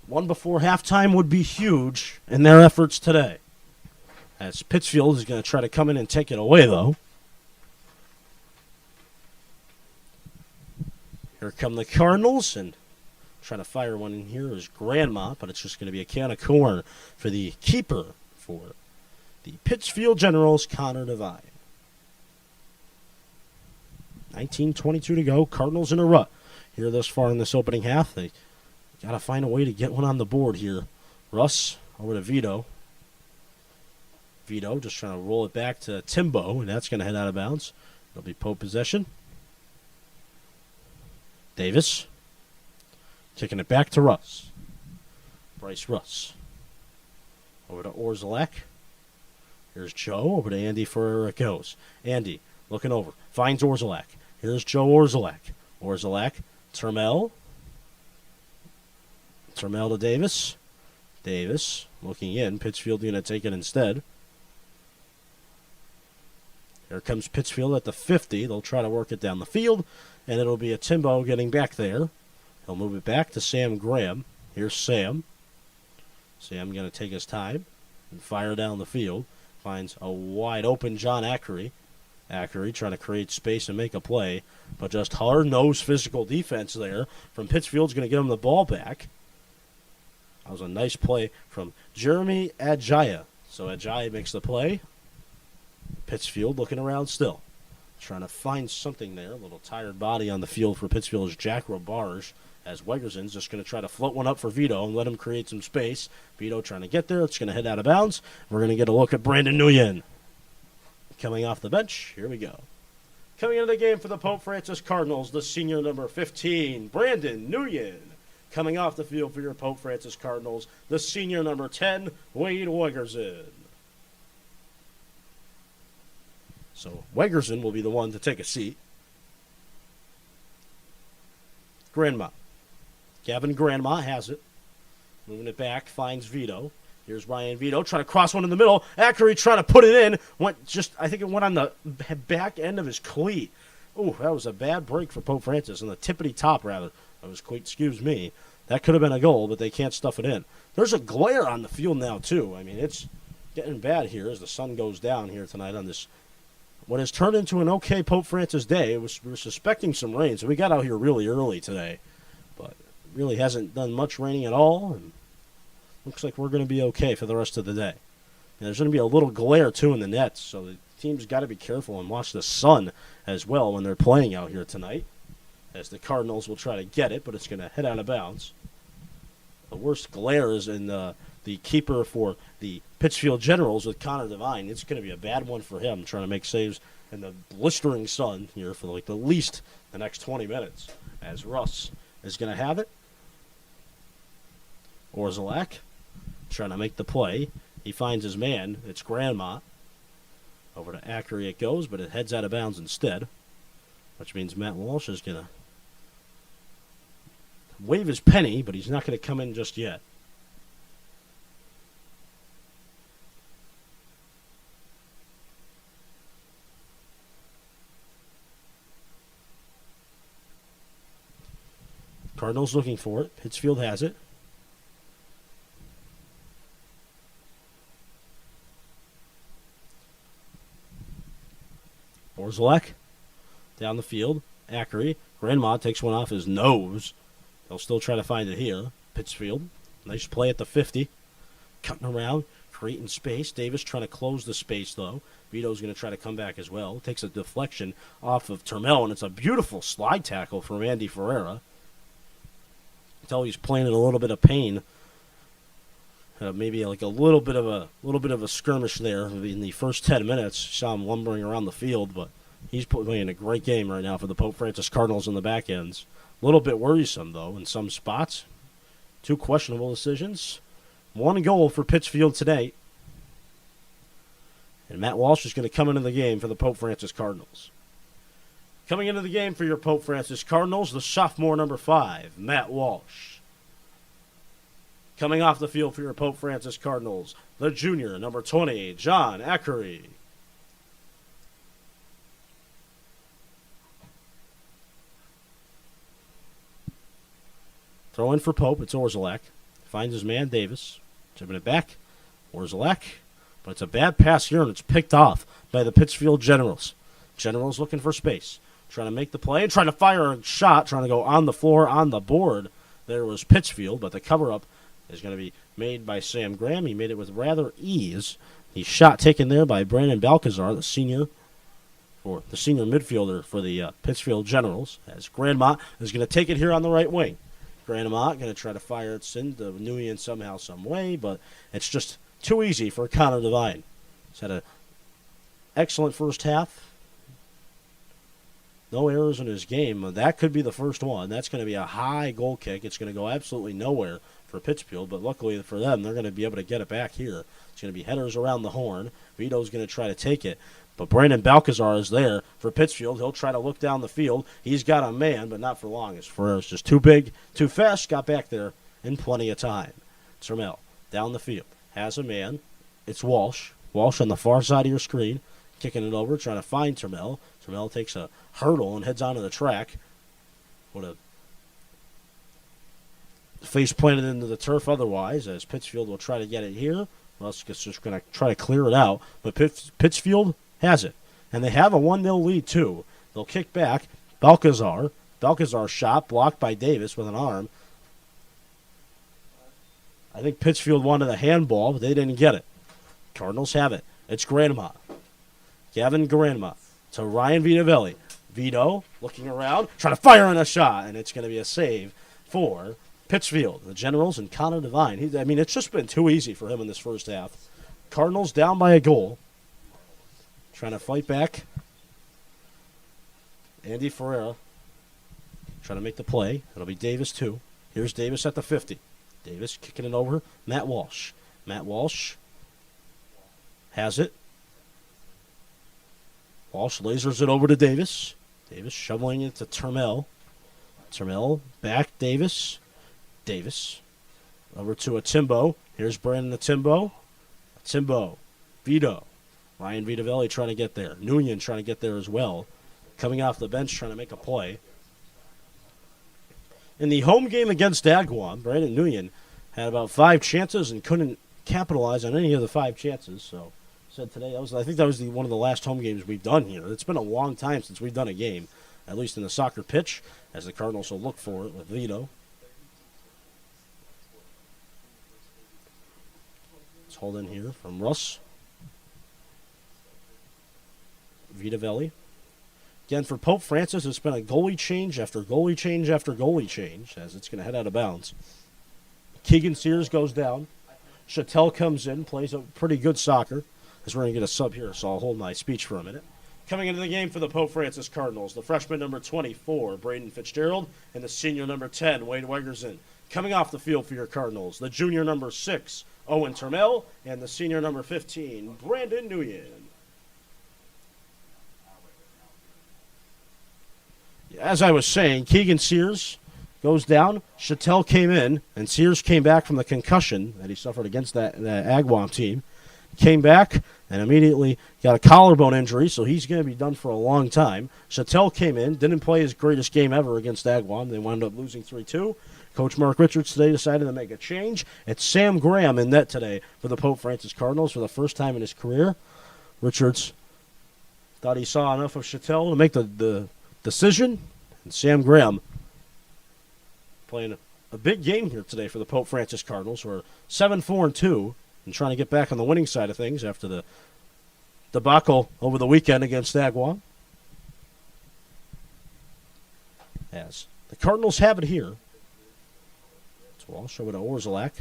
one before halftime would be huge in their efforts today. As Pittsfield is going to try to come in and take it away, though. Here come the Cardinals, and trying to fire one in here is Grandma, but it's just going to be a can of corn for the keeper for the Pittsfield Generals, Connor Devine. 19:22 to go. Cardinals in a rut here this far in this opening half. They got to find a way to get one on the board here. Russ over to Vito. Vito just trying to roll it back to Timbo, and that's going to head out of bounds. It'll be Pope possession. Davis kicking it back to Russ. Bryce Russ. Over to Orzelak. Here's Joe. Over to Andy for where it goes. Andy looking over. Finds Orzelak. Here's Joe Orzelak. Orzelak. Termel. Termel to Davis. Davis looking in. Pittsfield going to take it instead. Here comes Pittsfield at the 50. They'll try to work it down the field. And it'll be a Timbo getting back there. He'll move it back to Sam Graham. Here's Sam. Sam going to take his time and fire down the field. Finds a wide open John Ackery. Ackery trying to create space and make a play. But just hard-nosed physical defense there from Pittsfield's going to get him the ball back. That was a nice play from Jeremy Adjaya. So Adjaya makes the play. Pittsfield looking around still. Trying to find something there. A little tired body on the field for Pittsfield is Jack Robarge, as Wegerson's just going to try to float one up for Vito and let him create some space. Vito trying to get there. It's going to head out of bounds. We're going to get a look at Brandon Nguyen. Coming off the bench. Here we go. Coming into the game for the Pope Francis Cardinals, the senior number 15, Brandon Nguyen. Coming off the field for your Pope Francis Cardinals, the senior number 10, Wade Wegerson. So Wegerson will be the one to take a seat. Grandma. Gavin Grandma has it. Moving it back, finds Vito. Here's Ryan Vito trying to cross one in the middle. Ackery trying to put it in. I think it went on the back end of his cleat. Ooh, that was a bad break for Pope Francis. On the tippity top, rather. That was cleat, excuse me. That could have been a goal, but they can't stuff it in. There's a glare on the field now, too. I mean, it's getting bad here as the sun goes down here tonight on this. What has turned into an okay Pope Francis day. We were suspecting some rain, so we got out here really early today. But really hasn't done much raining at all, and looks like we're going to be okay for the rest of the day. And there's going to be a little glare, too, in the nets, so the team's got to be careful and watch the sun as well when they're playing out here tonight, as the Cardinals will try to get it, but it's going to head out of bounds. The worst glare is in the keeper for the Pittsfield Generals with Connor Devine. It's going to be a bad one for him, trying to make saves in the blistering sun here for like the least the next 20 minutes, as Russ is going to have it. Orzelak trying to make the play. He finds his man. It's Grandma. Over to Ackery it goes, but it heads out of bounds instead, which means Matt Walsh is going to wave his penny, but he's not going to come in just yet. Cardinals looking for it. Pittsfield has it. Orzelak down the field. Ackery. Grandma takes one off his nose. They'll still try to find it here. Pittsfield. Nice play at the 50. Cutting around, creating space. Davis trying to close the space, though. Vito's going to try to come back as well. Takes a deflection off of Turmel, and it's a beautiful slide tackle from Andy Ferreira. Until he's playing in a little bit of pain. Maybe like a little bit of a skirmish there in the first 10 minutes. Saw him lumbering around the field, but he's playing a great game right now for the Pope Francis Cardinals in the back ends. A little bit worrisome, though, in some spots. 2 questionable decisions. 1 goal for Pittsfield today. And Matt Walsh is going to come into the game for the Pope Francis Cardinals. Coming into the game for your Pope Francis Cardinals, the sophomore number 5, Matt Walsh. Coming off the field for your Pope Francis Cardinals, the junior number 20, John Ackery. Throw in for Pope. It's Orzelak. Finds his man, Davis. Tipping it back. Orzelak. But it's a bad pass here, and it's picked off by the Pittsfield Generals. Generals looking for space. Trying to make the play. Trying to fire a shot. Trying to go on the floor, on the board. There was Pittsfield, but the cover-up is going to be made by Sam Graham. He made it with rather ease. The shot taken there by Brandon Balcazar, the senior midfielder for the Pittsfield Generals, as Grandma is going to take it here on the right wing. Grandma going to try to fire it into Nguyen somehow, some way, but it's just too easy for Connor Devine. He's had an excellent first half. No errors in his game. That could be the first one. That's going to be a high goal kick. It's going to go absolutely nowhere for Pittsfield, but luckily for them, they're going to be able to get it back here. It's going to be headers around the horn. Vito's going to try to take it, but Brandon Balcazar is there for Pittsfield. He'll try to look down the field. He's got a man, but not for long, as Ferreira's just too big, too fast, got back there in plenty of time. Turmel down the field. Has a man. It's Walsh. Walsh on the far side of your screen. Kicking it over, trying to find Turmel. Turmel takes a hurdle and heads onto the track. What a face planted into the turf otherwise, as Pittsfield will try to get it here. Russ is just going to try to clear it out. But Pittsfield has it. And they have a 1-0 lead, too. They'll kick back. Balcazar shot, blocked by Davis with an arm. I think Pittsfield wanted a handball, but they didn't get it. Cardinals have it. It's Grandma. Gavin Grandma to Ryan Vitavelli. Vito looking around, trying to fire on a shot, and it's going to be a save for Pittsfield. The Generals and Connor Devine. It's just been too easy for him in this first half. Cardinals down by a goal. Trying to fight back. Andy Ferreira trying to make the play. It'll be Davis, too. Here's Davis at the 50. Davis kicking it over. Matt Walsh. Matt Walsh has it. Walsh lasers it over to Davis. Davis shoveling it to Turmel. Turmel back. Davis. Davis over to a Timbo. Here's Brandon Timbo. Timbo. Vito. Ryan Vitavelli trying to get there. Nguyen trying to get there as well. Coming off the bench trying to make a play. In the home game against Agawam, Brandon Nguyen had about 5 chances and couldn't capitalize on any of the 5 chances. So, said today, I think that was one of the last home games we've done here. It's been a long time since we've done a game, at least in the soccer pitch, as the Cardinals will look for it with Vito. Let's hold in here from Russ. Vitavelli. Again, for Pope Francis, it's been a goalie change after goalie change after goalie change as it's going to head out of bounds. Keegan Sears goes down. Chattel comes in, plays a pretty good soccer. As we're going to get a sub here, so I'll hold my speech for a minute. Coming into the game for the Pope Francis Cardinals, the freshman number 24, Braden Fitzgerald, and the senior number 10, Wade Wegerson. Coming off the field for your Cardinals, the junior number 6, Owen Termel, and the senior number 15, Brandon Nguyen. As I was saying, Keegan Sears goes down. Chattel came in, and Sears came back from the concussion that he suffered against that Agawam team. Came back and immediately got a collarbone injury, so he's going to be done for a long time. Chattel came in, didn't play his greatest game ever against Agawam. They wound up losing 3-2. Coach Mark Richards today decided to make a change. It's Sam Graham in net today for the Pope Francis Cardinals for the first time in his career. Richards thought he saw enough of Chattel to make the decision, and Sam Graham playing a big game here today for the Pope Francis Cardinals, who are 7-4-2 and trying to get back on the winning side of things after the debacle over the weekend against Agawam. As the Cardinals have it here. So I'll show it to Orzelak.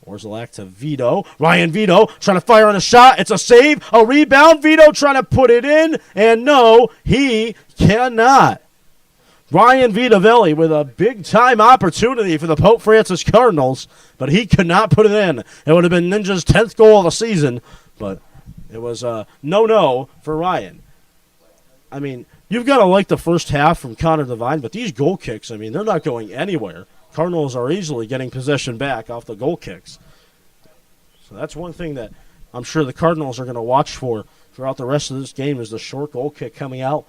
Orzelak to Vito. Ryan Vito trying to fire on a shot. It's a save. A rebound. Vito trying to put it in. And no, he cannot. Ryan Vitavelli with a big-time opportunity for the Pope Francis Cardinals, but he could not put it in. It would have been Ninja's 10th goal of the season, but it was a no-no for Ryan. I mean, you've got to like the first half from Connor Devine, but these goal kicks, I mean, they're not going anywhere. Cardinals are easily getting possession back off the goal kicks. So that's one thing that I'm sure the Cardinals are going to watch for throughout the rest of this game is the short goal kick coming out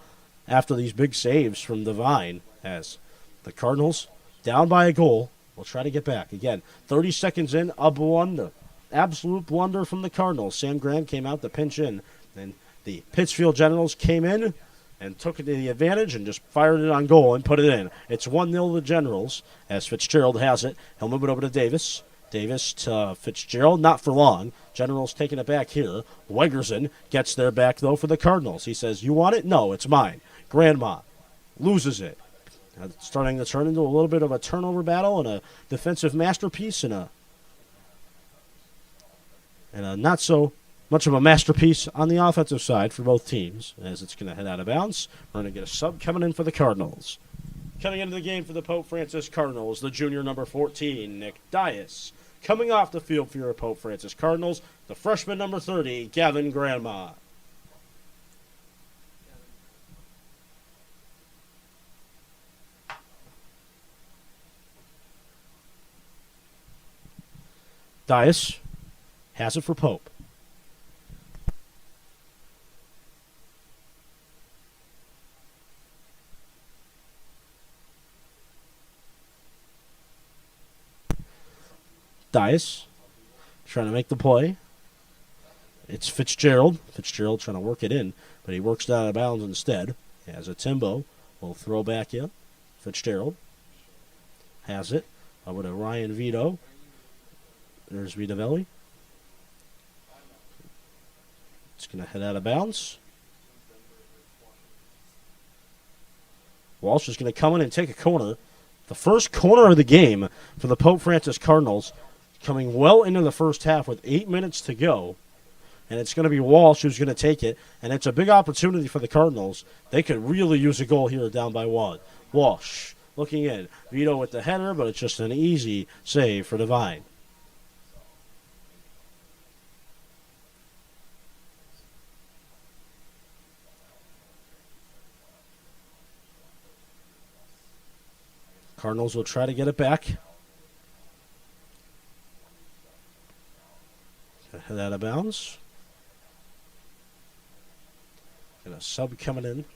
after these big saves from Devine, as the Cardinals, down by a goal, will try to get back. Again, 30 seconds in, a blunder. Absolute blunder from the Cardinals. Sam Graham came out to pinch in, and the Pittsfield Generals came in and took the advantage and just fired it on goal and put it in. It's 1-0 the Generals, as Fitzgerald has it. He'll move it over to Davis. Davis to Fitzgerald, not for long. Generals taking it back here. Wegerson gets there back, though, for the Cardinals. He says, you want it? No, it's mine. Grandma loses it. It's starting to turn into a little bit of a turnover battle and a defensive masterpiece and a not so much of a masterpiece on the offensive side for both teams, as it's going to head out of bounds. We're going to get a sub coming in for the Cardinals. Coming into the game for the Pope Francis Cardinals, the junior number 14, Nick Dias. Coming off the field for your Pope Francis Cardinals, the freshman number 30, Gavin Grandma. Dias has it for Pope. Dias trying to make the play. It's Fitzgerald. Fitzgerald trying to work it in, but he works it out of bounds instead. Has a Timbo. Will throw back in. Fitzgerald has it. Over to Ryan Vito. There's Vitavelli. It's going to head out of bounds. Walsh is going to come in and take a corner. The first corner of the game for the Pope Francis Cardinals, coming well into the first half with 8 minutes to go. And it's going to be Walsh who's going to take it. And it's a big opportunity for the Cardinals. They could really use a goal here down by one. Walsh looking in. Vito with the header, but it's just an easy save for Devine. Cardinals will try to get it back. Head out of bounds. Got a sub coming in.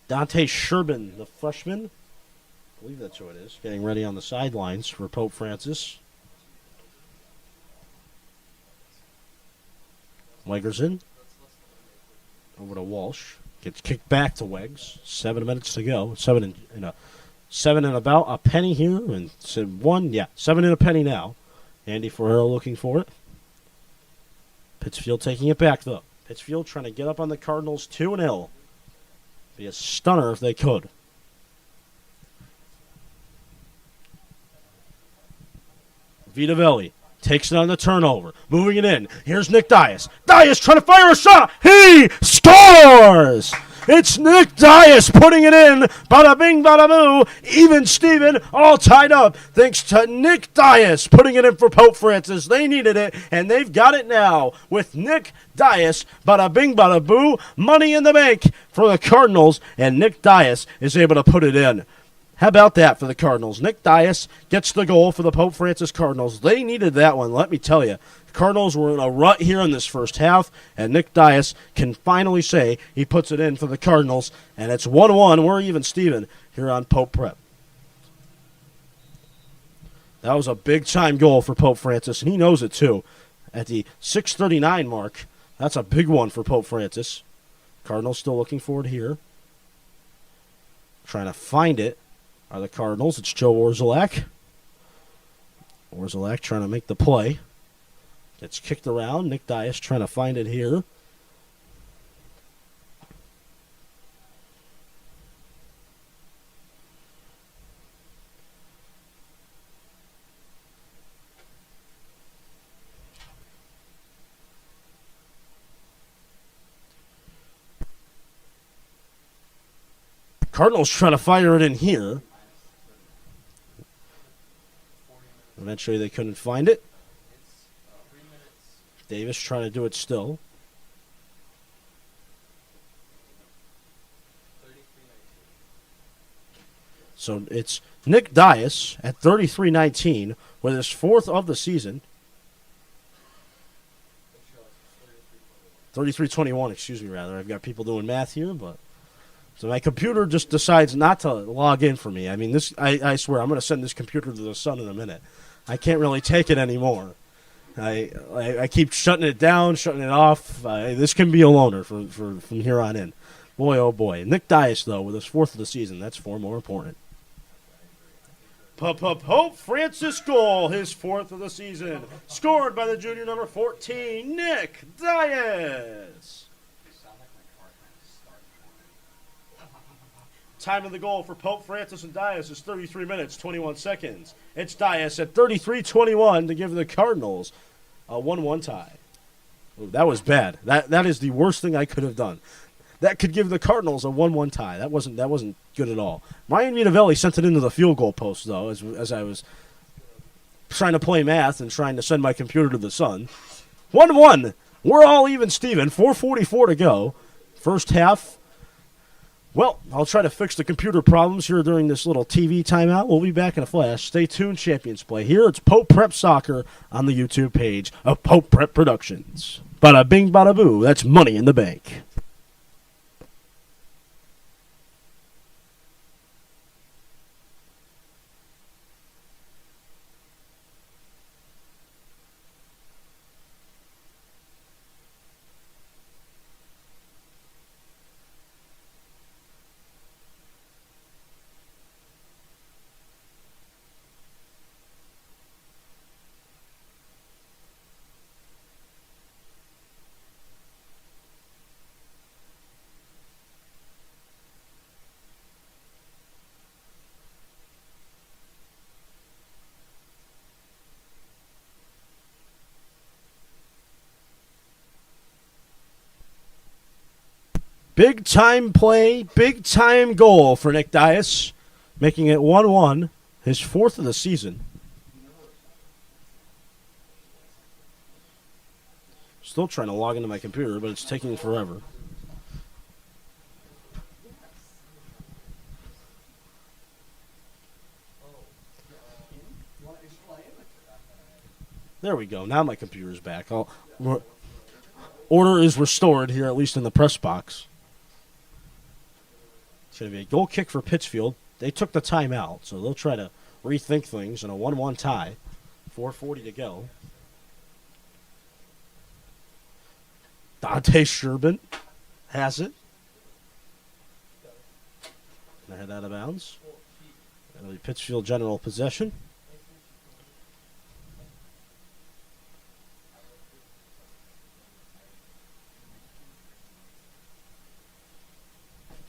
Dante Sherbin, the freshman. I believe that's who it is. Getting ready on the sidelines for Pope Francis. Wegerson. Over to Walsh. Gets kicked back to Wegs. 7 minutes to go. Seven and about a penny here. And 7 and a penny now. Andy Ferrero looking for it. Pittsfield taking it back, though. Pittsfield trying to get up on the Cardinals 2-0. Be a stunner if they could. Vitavelli takes it on the turnover. Moving it in. Here's Nick Dias. Dias trying to fire a shot. He scores! It's Nick Dias putting it in. Bada bing, bada boo. Even Steven, all tied up. Thanks to Nick Dias putting it in for Pope Francis. They needed it, and they've got it now with Nick Dias. Bada bing, bada boo. Money in the bank for the Cardinals, and Nick Dias is able to put it in. How about that for the Cardinals? Nick Dias gets the goal for the Pope Francis Cardinals. They needed that one, let me tell you. The Cardinals were in a rut here in this first half, and Nick Dias can finally say he puts it in for the Cardinals, and it's 1-1. We're even Steven here on Pope Prep. That was a big-time goal for Pope Francis, and he knows it too. At the 6:39 mark, that's a big one for Pope Francis. Cardinals still looking for it here. Trying to find it are the Cardinals. It's Joe Orzelak. Orzelak trying to make the play. Gets kicked around. Nick Dias trying to find it here. Cardinals trying to fire it in here. Eventually they couldn't find it. Davis trying to do it still. So it's Nick Dias at 33-19 with his fourth of the season. 33-21, excuse me, rather. I've got people doing math here, but so my computer just decides not to log in for me. I mean, this I swear, I'm going to send this computer to the sun in a minute. I can't really take it anymore. I keep shutting it down, shutting it off. This can be a loner from here on in. Boy, oh boy. Nick Dias, though, with his fourth of the season, that's far more important. Pope Francis goal, his fourth of the season. Scored by the junior number 14, Nick Dias. Time of the goal for Pope Francis and Dias is 33 minutes, 21 seconds. It's Dias at 33-21 to give the Cardinals a 1-1 tie. Ooh, that was bad. That is the worst thing I could have done. That could give the Cardinals a 1-1 tie. That wasn't good at all. Ryan Vitavelli sent it into the field goal post, though, as I was trying to play math and trying to send my computer to the sun. 1-1. We're all even, Steven. 4:44 to go. First half. Well, I'll try to fix the computer problems here during this little TV timeout. We'll be back in a flash. Stay tuned, Champions Play. Here it's Pope Prep Soccer on the YouTube page of Pope Prep Productions. Bada bing, bada boo. That's money in the bank. Big-time play, big-time goal for Nick Dias, making it 1-1, his fourth of the season. Still trying to log into my computer, but it's taking forever. There we go. Now my computer's back. Order is restored here, at least in the press box. It's going to be a goal kick for Pittsfield. They took the timeout, so they'll try to rethink things in a 1-1 tie. 4:40 to go. Dante Sherbin has it. Gonna head out of bounds. That'll be Pittsfield general possession.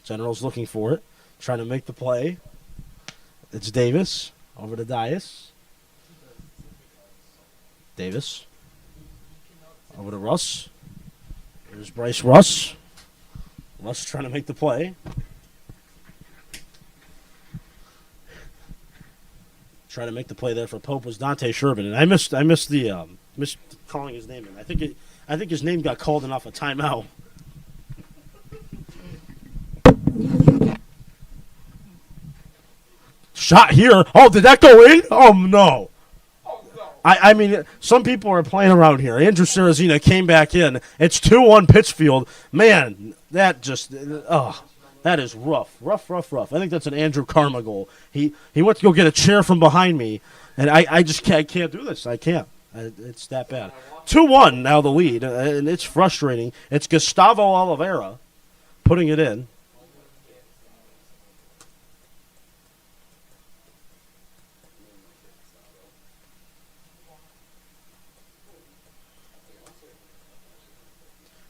General's looking for it, trying to make the play. It's Davis over to Dias. Davis over to Russ. Here's Bryce Russ. Russ trying to make the play. Trying to make the play there for Pope was Dante Sherman, and I missed calling his name in. I think his name got called in off a timeout. Shot here. Oh, did that go in? Oh, no. I mean, some people are playing around here. Andrew Sarazina came back in. It's 2-1 Pittsfield. Man, that just, that is rough. Rough. I think that's an Andrew Karma goal. He went to go get a chair from behind me, and I just can't do this. I can't. It's that bad. 2-1 now the lead, and it's frustrating. It's Gustavo Oliveira putting it in.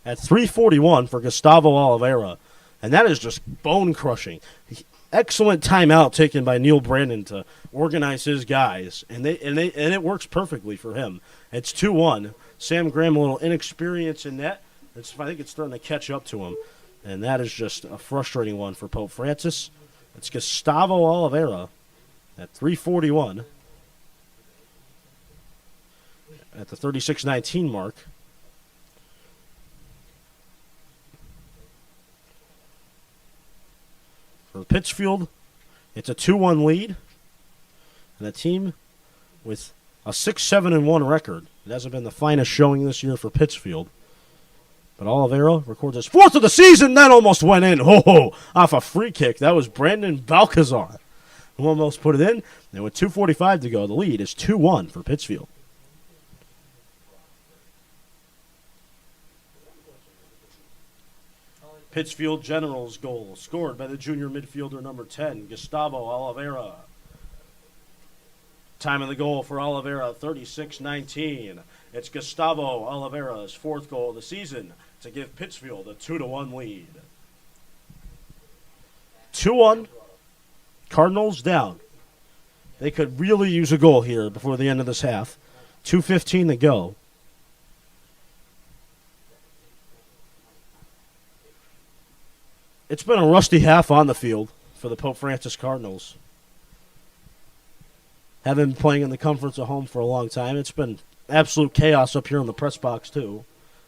At 3:41 for Gustavo Oliveira, and that is just bone-crushing. Excellent timeout taken by Neil Brandon to organize his guys, and it works perfectly for him. It's 2-1. Sam Graham a little inexperience in net. I think it's starting to catch up to him, and that is just a frustrating one for Pope Francis. It's Gustavo Oliveira at 3:41 at the 36:19 mark. For Pittsfield, it's a 2-1 lead, and a team with a 6-7-1 record. It hasn't been the finest showing this year for Pittsfield. But Oliveira records his 4th of the season. That almost went in. Off a free kick. That was Brandon Balcazar who almost put it in. And with 2:45 to go, the lead is 2-1 for Pittsfield. Pittsfield Generals goal scored by the junior midfielder number 10, Gustavo Oliveira. Time of the goal for Oliveira, 36:19. It's Gustavo Oliveira's 4th goal of the season to give Pittsfield a 2-1 lead. 2-1. Cardinals down. They could really use a goal here before the end of this half. 2:15 to go. It's been a rusty half on the field for the Pope Francis Cardinals. Haven't been playing in the comforts of home for a long time. It's been absolute chaos up here in the press box, too.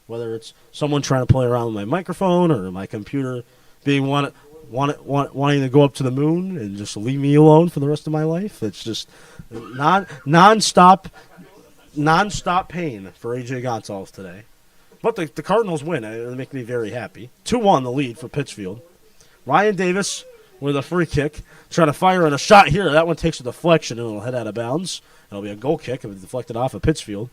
Whether it's someone trying to play around with my microphone or my computer being wanting to go up to the moon and just leave me alone for the rest of my life. It's just non-stop pain for AJ Gonzalez today. But the Cardinals win. It make me very happy. 2-1 the lead for Pittsfield. Ryan Davis with a free kick. Trying to fire in a shot here. That one takes a deflection and it'll head out of bounds. It'll be a goal kick if it's deflected off of Pittsfield.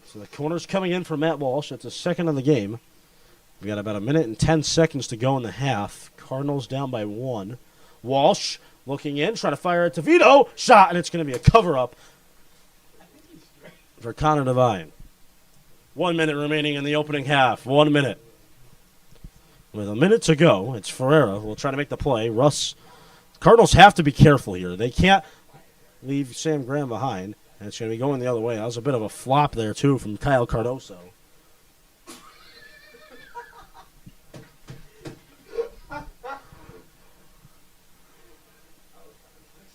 So the corner's coming in for Matt Walsh. That's the second of the game. We got about a minute and 10 seconds to go in the half. Cardinals down by 1. Walsh looking in, trying to fire it to Vito. Shot, and it's going to be a cover-up for Connor Devine. 1 minute remaining in the opening half. 1 minute. With a minute to go, it's Ferreira who will try to make the play. Russ. Cardinals have to be careful here. They can't leave Sam Graham behind. And it's going to be going the other way. That was a bit of a flop there, too, from Kyle Cardoso.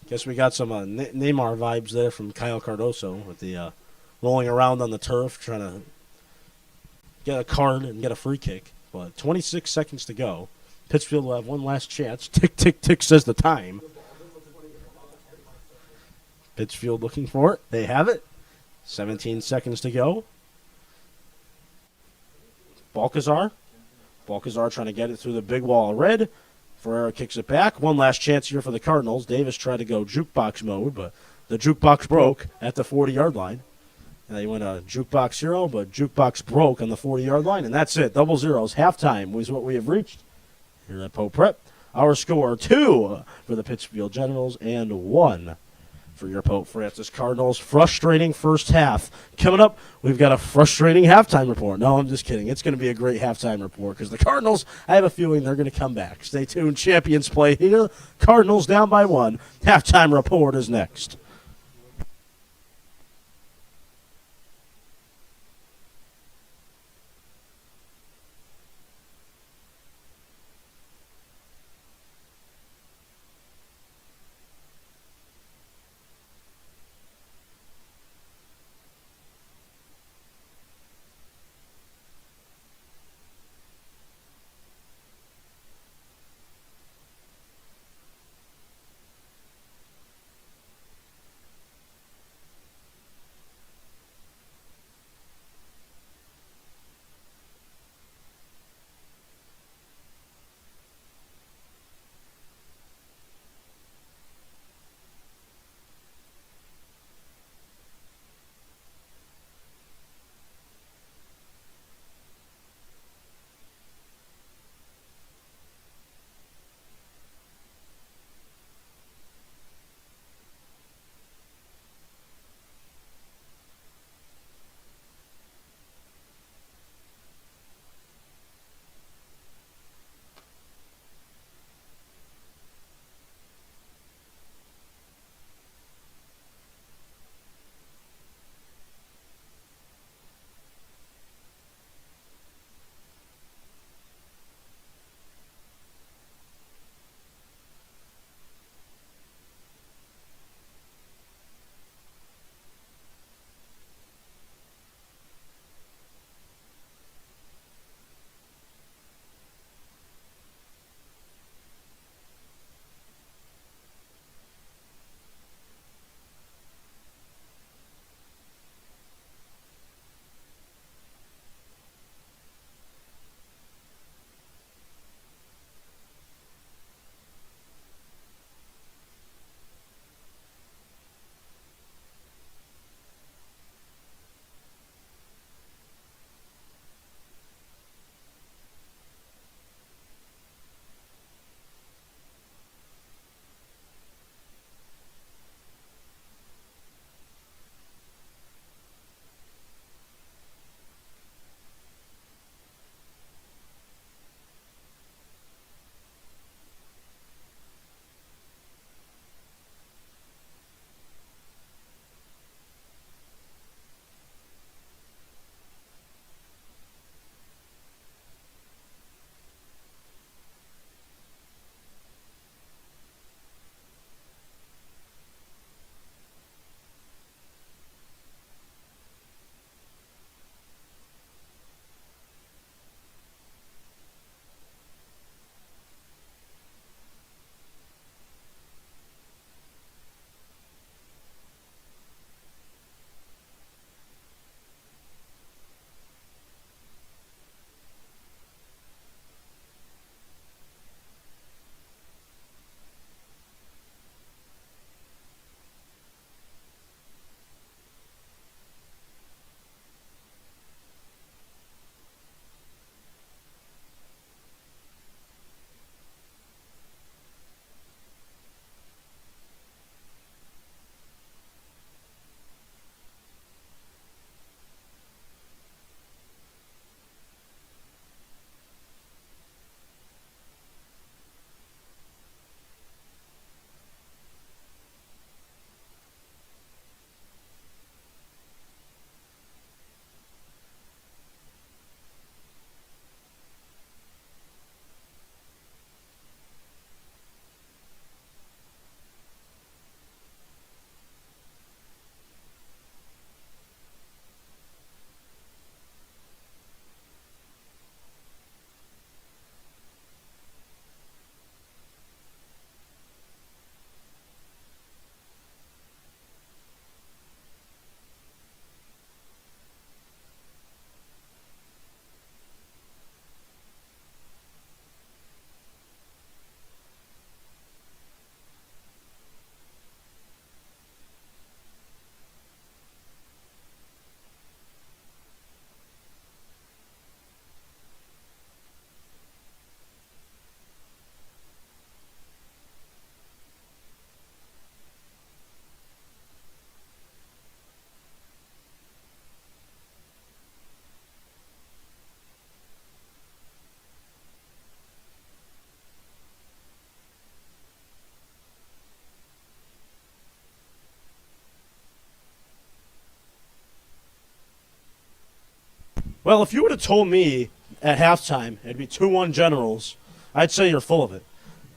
Guess we got some Neymar vibes there from Kyle Cardoso with the rolling around on the turf, trying to get a card and get a free kick. But 26 seconds to go. Pittsfield will have one last chance. Tick, tick, tick says the time. Pittsfield looking for it. They have it. 17 seconds to go. Balcazar trying to get it through the big wall of red. Ferreira kicks it back. One last chance here for the Cardinals. Davis tried to go jukebox mode, but the jukebox broke at the 40-yard line. And they went a jukebox zero, but jukebox broke on the 40-yard line, and that's it. Double zeros. Halftime was what we have reached here at Pope Prep. Our score, 2 for the Pittsfield Generals and 1 for your Pope Francis Cardinals. Frustrating first half. Coming up, we've got a frustrating halftime report. No, I'm just kidding. It's going to be a great halftime report because the Cardinals, I have a feeling they're going to come back. Stay tuned. Champions play here. Cardinals down by 1. Halftime report is next. Well, if you would have told me at halftime it'd be 2-1 Generals, I'd say you're full of it.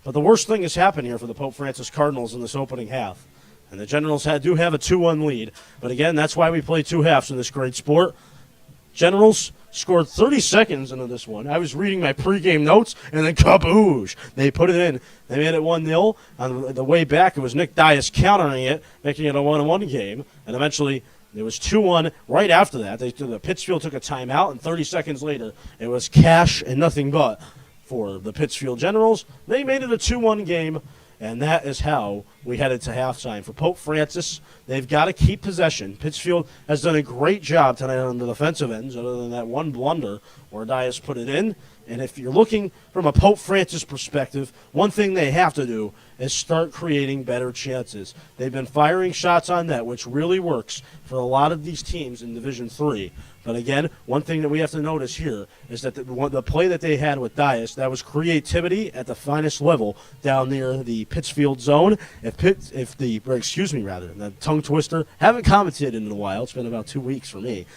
But the worst thing has happened here for the Pope Francis Cardinals in this opening half. And the Generals do have a 2-1 lead. But again, that's why we play two halves in this great sport. Generals scored 30 seconds into this one. I was reading my pregame notes, and then kaboosh! They put it in. They made it 1-0. On the way back, it was Nick Dias countering it, making it a 1-1 game. And eventually, it was 2-1 right after that. The Pittsfield took a timeout, and 30 seconds later, it was cash and nothing but for the Pittsfield Generals. They made it a 2-1 game. And that is how we headed to halftime. For Pope Francis, they've got to keep possession. Pittsfield has done a great job tonight on the defensive ends, other than that one blunder where Dias put it in. And if you're looking from a Pope Francis perspective, one thing they have to do is start creating better chances. They've been firing shots on net, which really works for a lot of these teams in Division III. But again, one thing that we have to notice here is that the play that they had with Dias, that was creativity at the finest level down near the Pittsfield zone. The tongue twister, haven't commented in a while. It's been about 2 weeks for me.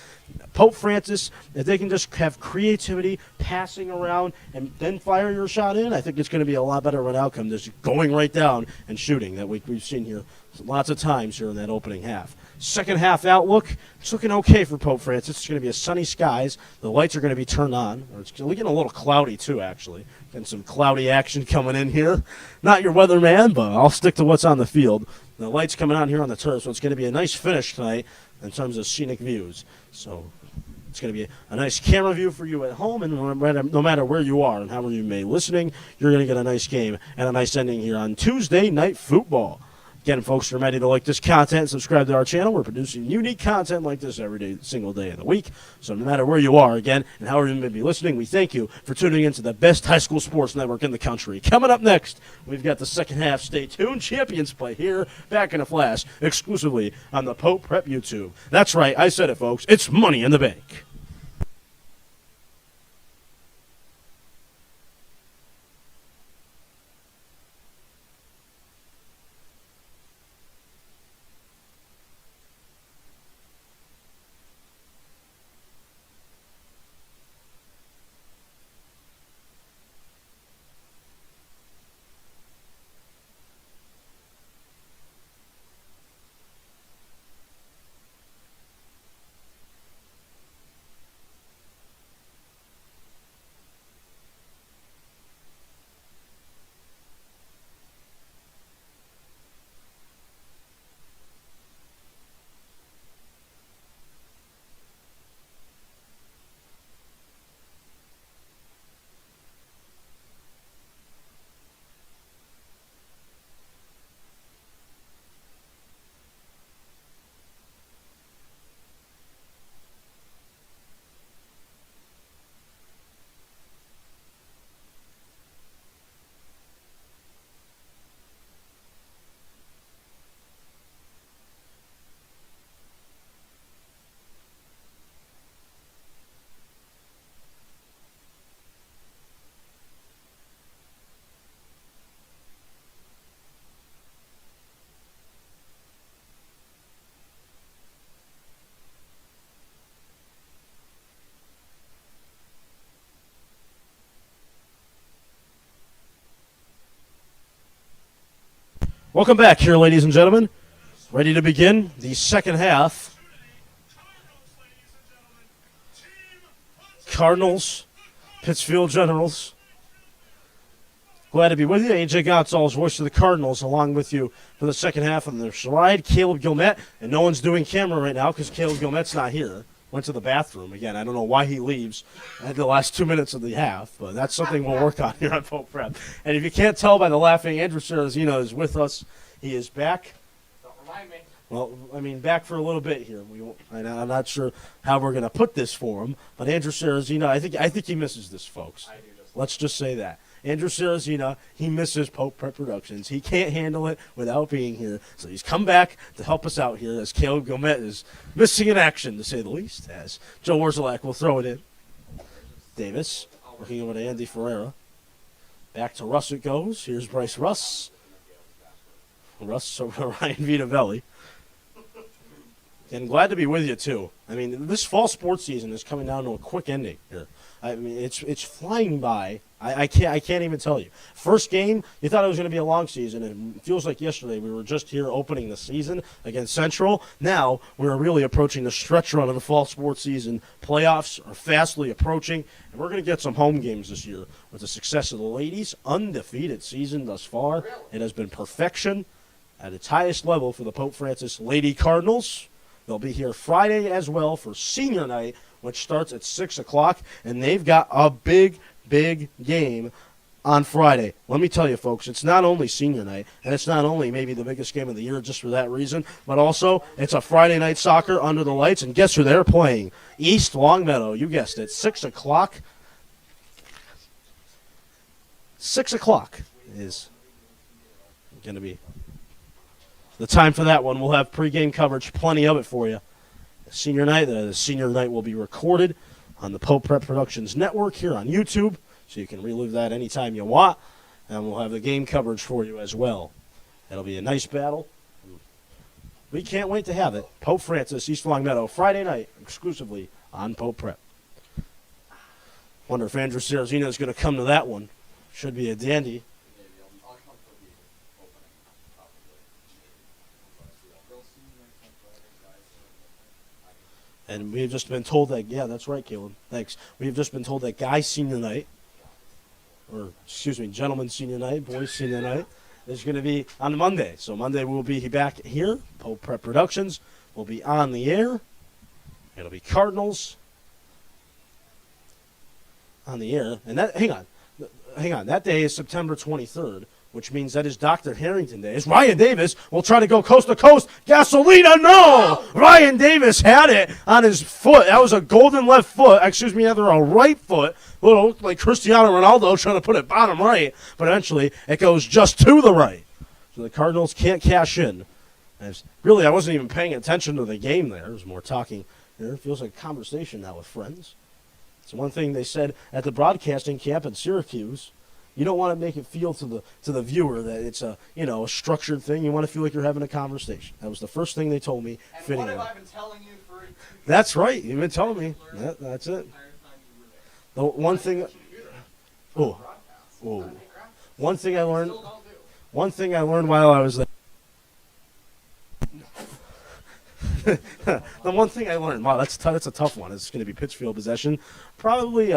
Pope Francis, if they can just have creativity, passing around, and then fire your shot in, I think it's going to be a lot better of an outcome than just going right down and shooting that we've seen here lots of times here in that opening half. Second half outlook, it's looking okay for Pope Francis. It's going to be a sunny skies. The lights are going to be turned on. It's getting a little cloudy, too, actually. Getting some cloudy action coming in here. Not your weatherman, but I'll stick to what's on the field. The lights coming on here on the turf, so it's going to be a nice finish tonight in terms of scenic views. So it's going to be a nice camera view for you at home, and no matter where you are and however you may be listening, you're going to get a nice game and a nice ending here on Tuesday Night Football. Again, folks, remember to like this content and subscribe to our channel. We're producing unique content like this every day, single day of the week. So no matter where you are, again, and however you may be listening, we thank you for tuning into the best high school sports network in the country. Coming up next, we've got the second half. Stay tuned. Champions play here, back in a flash, exclusively on the Pope Prep YouTube. That's right. I said it, folks. It's Money in the Bank. Welcome back here, ladies and gentlemen. Ready to begin the second half. Cardinals, Pittsfield Generals. Glad to be with you. AJ Gonzalez, voice of the Cardinals, along with you for the second half of the slide. Caleb Gilmet, and no one's doing camera right now because Caleb Gilmet's not here. Went to the bathroom again. I don't know why he leaves at the last 2 minutes of the half, but that's something we'll work on here on Pope Prep. And if you can't tell by the laughing, Andrew Serrazino is with us. He is back. Don't remind me. Well, I mean, back for a little bit here. I'm not sure how we're going to put this for him, but Andrew Serrazino, I think he misses this, folks. I do just Let's just say that. Andrew Serrazino, he misses Pope Prep Productions. He can't handle it without being here. So he's come back to help us out here as Caleb Gilmet is missing in action, to say the least, as Joe Warzalak will throw it in. Davis working over to Andy Ferreira. Back to Russ it goes. Here's Bryce Russ. Russ over to Ryan Vitavelli. And glad to be with you, too. I mean, this fall sports season is coming down to a quick ending here. I mean, it's flying by. I can't even tell you. First game, you thought it was going to be a long season, and it feels like yesterday we were just here opening the season against Central. Now we're really approaching the stretch run of the fall sports season. Playoffs are fastly approaching, and we're going to get some home games this year with the success of the ladies' undefeated season thus far. It has been perfection at its highest level for the Pope Francis Lady Cardinals. They'll be here Friday as well for senior night, which starts at 6 o'clock, and they've got a big game on Friday. Let me tell you, folks, it's not only senior night, and it's not only maybe the biggest game of the year just for that reason, but also it's a Friday night soccer under the lights, and guess who they're playing? East Longmeadow. You guessed it, 6 o'clock. 6 o'clock is going to be the time for that one. We'll have pregame coverage, plenty of it for you. Senior night, the senior night will be recorded on the Pope Prep Productions Network here on YouTube, so you can relive that anytime you want, and we'll have the game coverage for you as well. It'll be a nice battle. We can't wait to have it. Pope Francis, East Longmeadow, Friday night, exclusively on Pope Prep. Wonder if Andrew Serrazino is going to come to that one. Should be a dandy. And we've just been told that, yeah, that's right, Caleb. Thanks. We've just been told that guys' senior night, or excuse me, gentlemen's senior night, boys' senior night, is going to be on Monday. So Monday we'll be back here. Pope Prep Productions will be on the air. It'll be Cardinals on the air. And that, hang on. That day is September 23rd. Which means that is Dr. Harrington Day. As Ryan Davis will try to go coast to coast. Gasolina, no! Ryan Davis had it on his foot. That was a golden left foot. Excuse me, either a right foot. Little like Cristiano Ronaldo trying to put it bottom right. But eventually it goes just to the right. So the Cardinals can't cash in. Really, I wasn't even paying attention to the game there. It was more talking. It feels like a conversation now with friends. It's one thing they said at the broadcasting camp in Syracuse. You don't want to make it feel to the viewer that it's a structured thing. You want to feel like you're having a conversation. That was the first thing they told me. And what have I been telling you for? That's right. You've been telling me. That's it. The one thing. One thing I learned. One thing I learned while I was there. The one thing I learned. Wow, that's a tough one. It's going to be Pittsfield possession. Probably.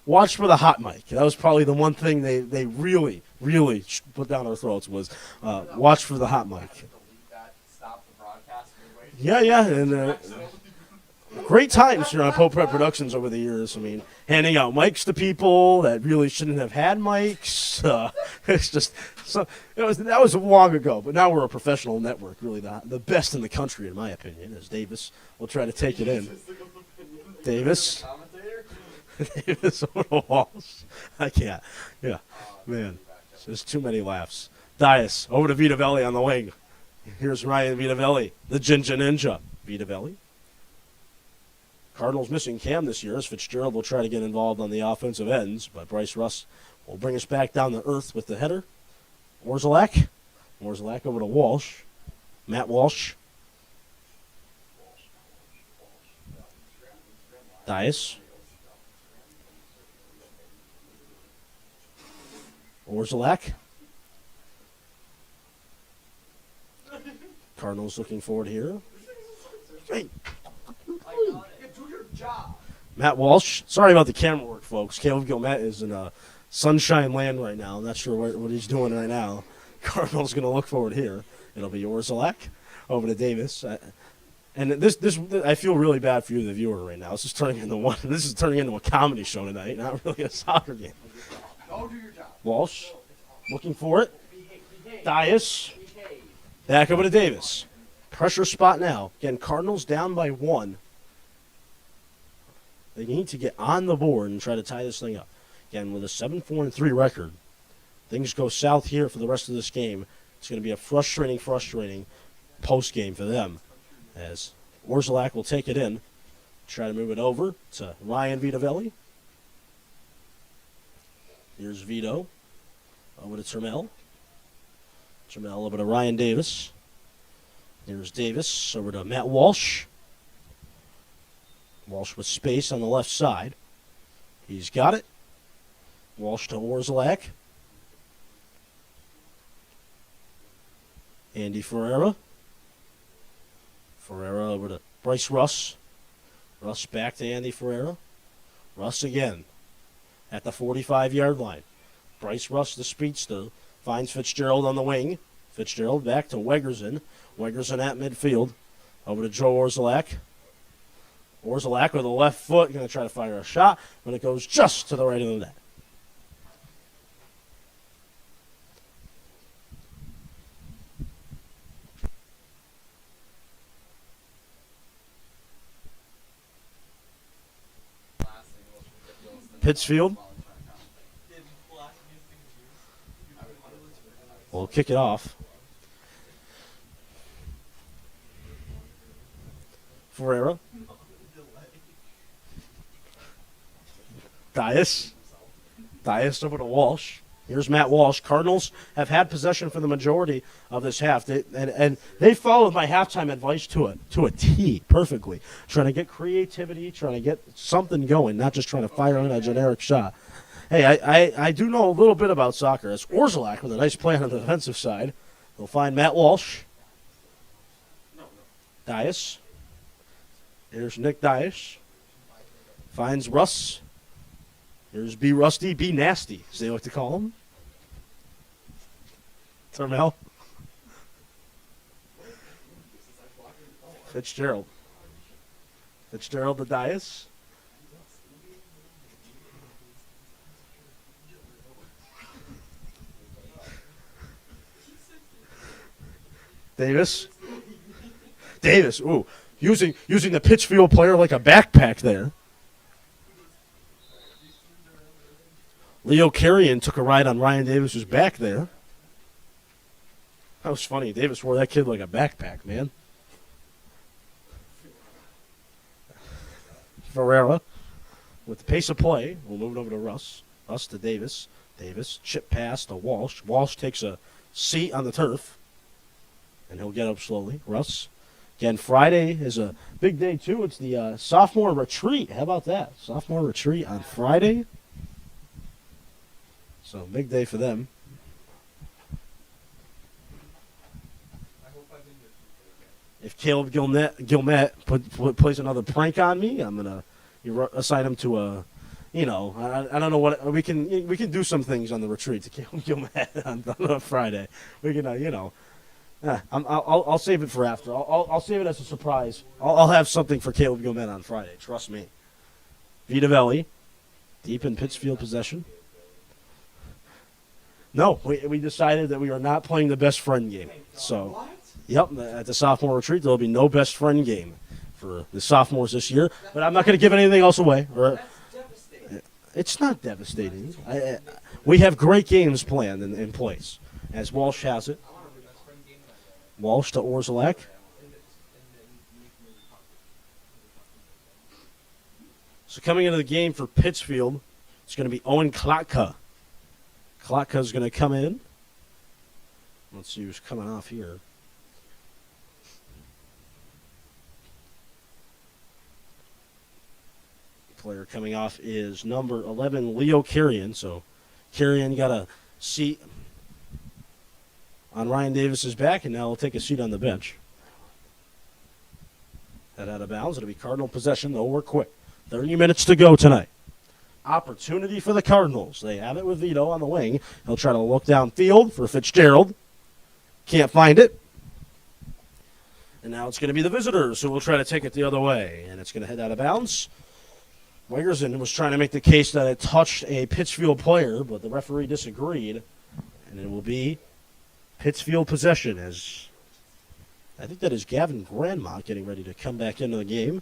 Watch for the hot mic. That was probably the one thing they really put down our throats was watch for the hot mic. Yeah, and great times here on Pope Prep Productions over the years. I mean, handing out mics to people that really shouldn't have had mics. It's just that was long ago, but now we're a professional network, really the best in the country, in my opinion. As Davis will try to take it in. Davis. Davis over the walls. I can't. Yeah, man. There's too many laughs. Dias over to Vitavelli on the wing. Here's Ryan Vitavelli, the Ginger Ninja. Vitavelli. Cardinals missing Cam this year as Fitzgerald will try to get involved on the offensive ends, but Bryce Russ will bring us back down to earth with the header. Orzelak over to Walsh. Matt Walsh. Dias. Orzelak. Cardinals looking forward here. Hey. Matt Walsh. Sorry about the camera work, folks. Caleb Gilmet is in sunshine land right now. I'm not sure what he's doing right now. Cardinals going to look forward here. It'll be Orzelak over to Davis. And this I feel really bad for you, the viewer, right now. This is turning into a comedy show tonight, not really a soccer game. Go do your job. Walsh, looking for it. Dias, back over to Davis. Pressure spot now. Again, Cardinals down by 1. They need to get on the board and try to tie this thing up. Again, with a 7-4-3 record, things go south here for the rest of this game. It's going to be a frustrating post game for them. As Orzelak will take it in, try to move it over to Ryan Vitavelli. Here's Vito. Over to Termel. Termel over to Ryan Davis. Here's Davis over to Matt Walsh. Walsh with space on the left side. He's got it. Walsh to Orzelak. Andy Ferreira. Ferreira over to Bryce Russ. Russ back to Andy Ferreira. Russ again at the 45-yard line. Bryce Russ, the speedster, finds Fitzgerald on the wing. Fitzgerald back to Wegerson. Wegerson at midfield. Over to Joe Orzelak. Orzelak with a left foot. Going to try to fire a shot, but it goes just to the right of the net. Pittsfield will kick it off. Ferreira. Dias over to Walsh. Here's Matt Walsh. Cardinals have had possession for the majority of this half. They followed my halftime advice to a T perfectly. Trying to get creativity, trying to get something going, not just trying to fire in a generic shot. Hey, I do know a little bit about soccer. It's Orzelak with a nice play on the defensive side. They'll find Matt Walsh. Dias. Here's Nick Dias. Finds Russ. Here's B. Rusty, B. Nasty, as they like to call him. Termel. Fitzgerald. Fitzgerald to Dias. Davis. Ooh, using the Pittsfield player like a backpack there. Leo Carrion took a ride on Ryan Davis's back there. That was funny. Davis wore that kid like a backpack, man. Ferreira with the pace of play. We'll move it over to Russ. Russ to Davis. Davis, chip pass to Walsh. Walsh takes a seat on the turf, and he'll get up slowly. Russ. Again, Friday is a big day, too. It's the sophomore retreat. How about that? Sophomore retreat on Friday. So, big day for them. If Caleb Gilmet plays another prank on me, I'm going to assign him to a, I don't know what, we can do some things on the retreat to Caleb Gilmet on Friday. We can, I'll save it for after. I'll save it as a surprise. I'll have something for Caleb Gilmet on Friday. Trust me. Vitavelli, deep in Pittsfield possession. No, we decided that we are not playing the best friend game. So, yep, at the sophomore retreat, there will be no best friend game for the sophomores this year. But I'm not going to give anything else away. That's devastating. It's not devastating. We have great games planned in place, as Walsh has it. Walsh to Orzelak. So coming into the game for Pittsfield, it's going to be Owen Klatka. Klatka's going to come in. Let's see who's coming off here. Player coming off is number 11, Leo Carrion. So Carrion got a seat on Ryan Davis's back, and now he'll take a seat on the bench. That out of bounds. It'll be Cardinal possession, though we're quick. 30 minutes to go tonight. Opportunity for the Cardinals. They have it with Vito on the wing. He'll try to look downfield for Fitzgerald. Can't find it. And now it's going to be the visitors who will try to take it the other way. And it's going to head out of bounds. Wegerson was trying to make the case that it touched a Pittsfield player, but the referee disagreed. And it will be Pittsfield possession, as I think that is Gavin Grandmont getting ready to come back into the game.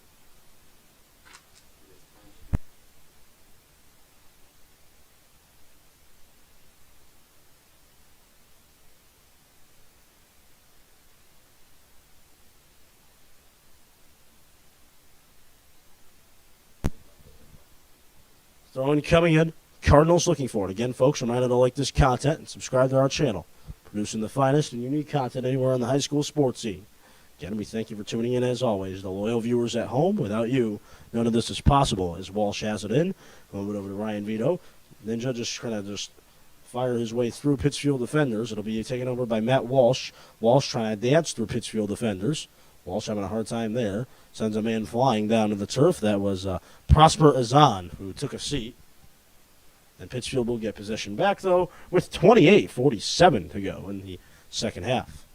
Throwing coming in. Cardinals looking for it. Again, folks, reminder to like this content and subscribe to our channel. Producing the finest and unique content anywhere on the high school sports scene. Again, we thank you for tuning in as always. The loyal viewers at home, without you, none of this is possible. As Walsh has it in, going over to Ryan Vito. Ninja just trying to fire his way through Pittsfield defenders. It'll be taken over by Matt Walsh. Walsh trying to dance through Pittsfield defenders. Walsh having a hard time there. Sends a man flying down to the turf. That was Prosper Azan, who took a seat. And Pittsfield will get possession back, though, with 28:47 to go in the second half.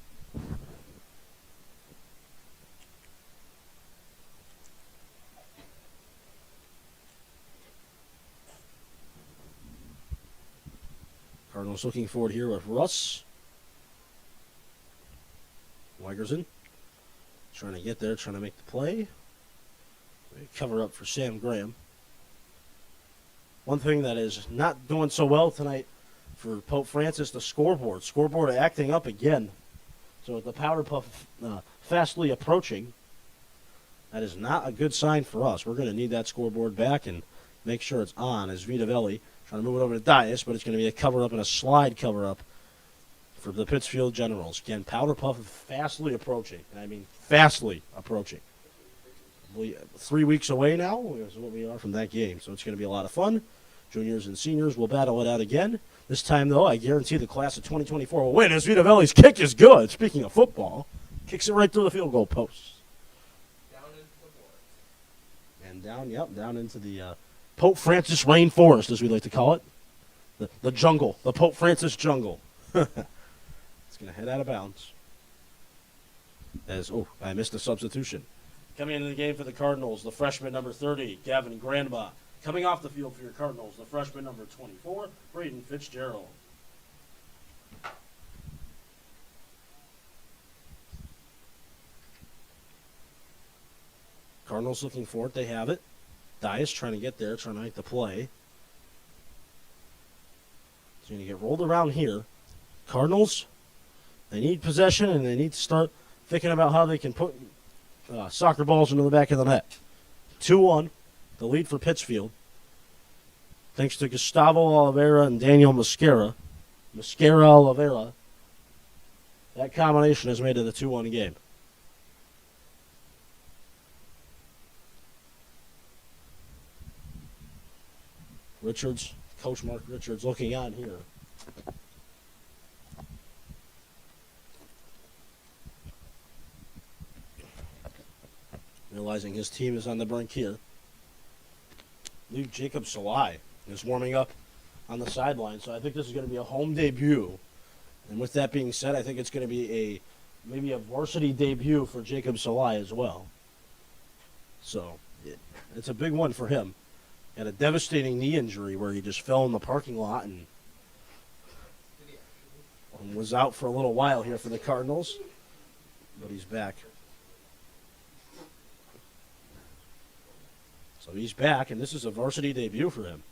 Cardinals looking forward here with Russ. Weigerson trying to get there, trying to make the play. Cover up for Sam Graham. One thing that is not doing so well tonight for Pope Francis, the scoreboard. Scoreboard acting up again. So with the powder puff fastly approaching, that is not a good sign for us. We're going to need that scoreboard back and make sure it's on as Vitavelli trying to move it over to Dias, but it's going to be a cover-up and a slide cover-up for the Pittsfield Generals. Again, powder puff fastly approaching. And I mean fastly approaching. 3 weeks away now is what we are from that game, so it's going to be a lot of fun. Juniors and seniors will battle it out again. This time, though, I guarantee the class of 2024 will win as Vitavelli's kick is good. Speaking of football, kicks it right through the field goal post. Down into the board. And down into the Pope Francis rainforest, as we like to call it. The jungle, the Pope Francis jungle. It's going to head out of bounds. I missed a substitution. Coming into the game for the Cardinals, the freshman number 30, Gavin Grandma. Coming off the field for your Cardinals, the freshman number 24, Braden Fitzgerald. Cardinals looking for it. They have it. Dias trying to get there, trying to make the play. It's going to get rolled around here. Cardinals, they need possession, and they need to start thinking about how they can put soccer balls into the back of the net. 2-1, the lead for Pittsfield. Thanks to Gustavo Oliveira and Daniel Mosquera. Oliveira. That combination has made it a 2-1 game. Richards, Coach Mark Richards looking on here. Realizing his team is on the brink here. Luke Jacob Salai is warming up on the sideline, so I think this is going to be a home debut. And with that being said, I think it's going to be maybe a varsity debut for Jacob Salai as well. So it's a big one for him. Had a devastating knee injury where he just fell in the parking lot and was out for a little while here for the Cardinals, but he's back. So he's back, and this is a varsity debut for him.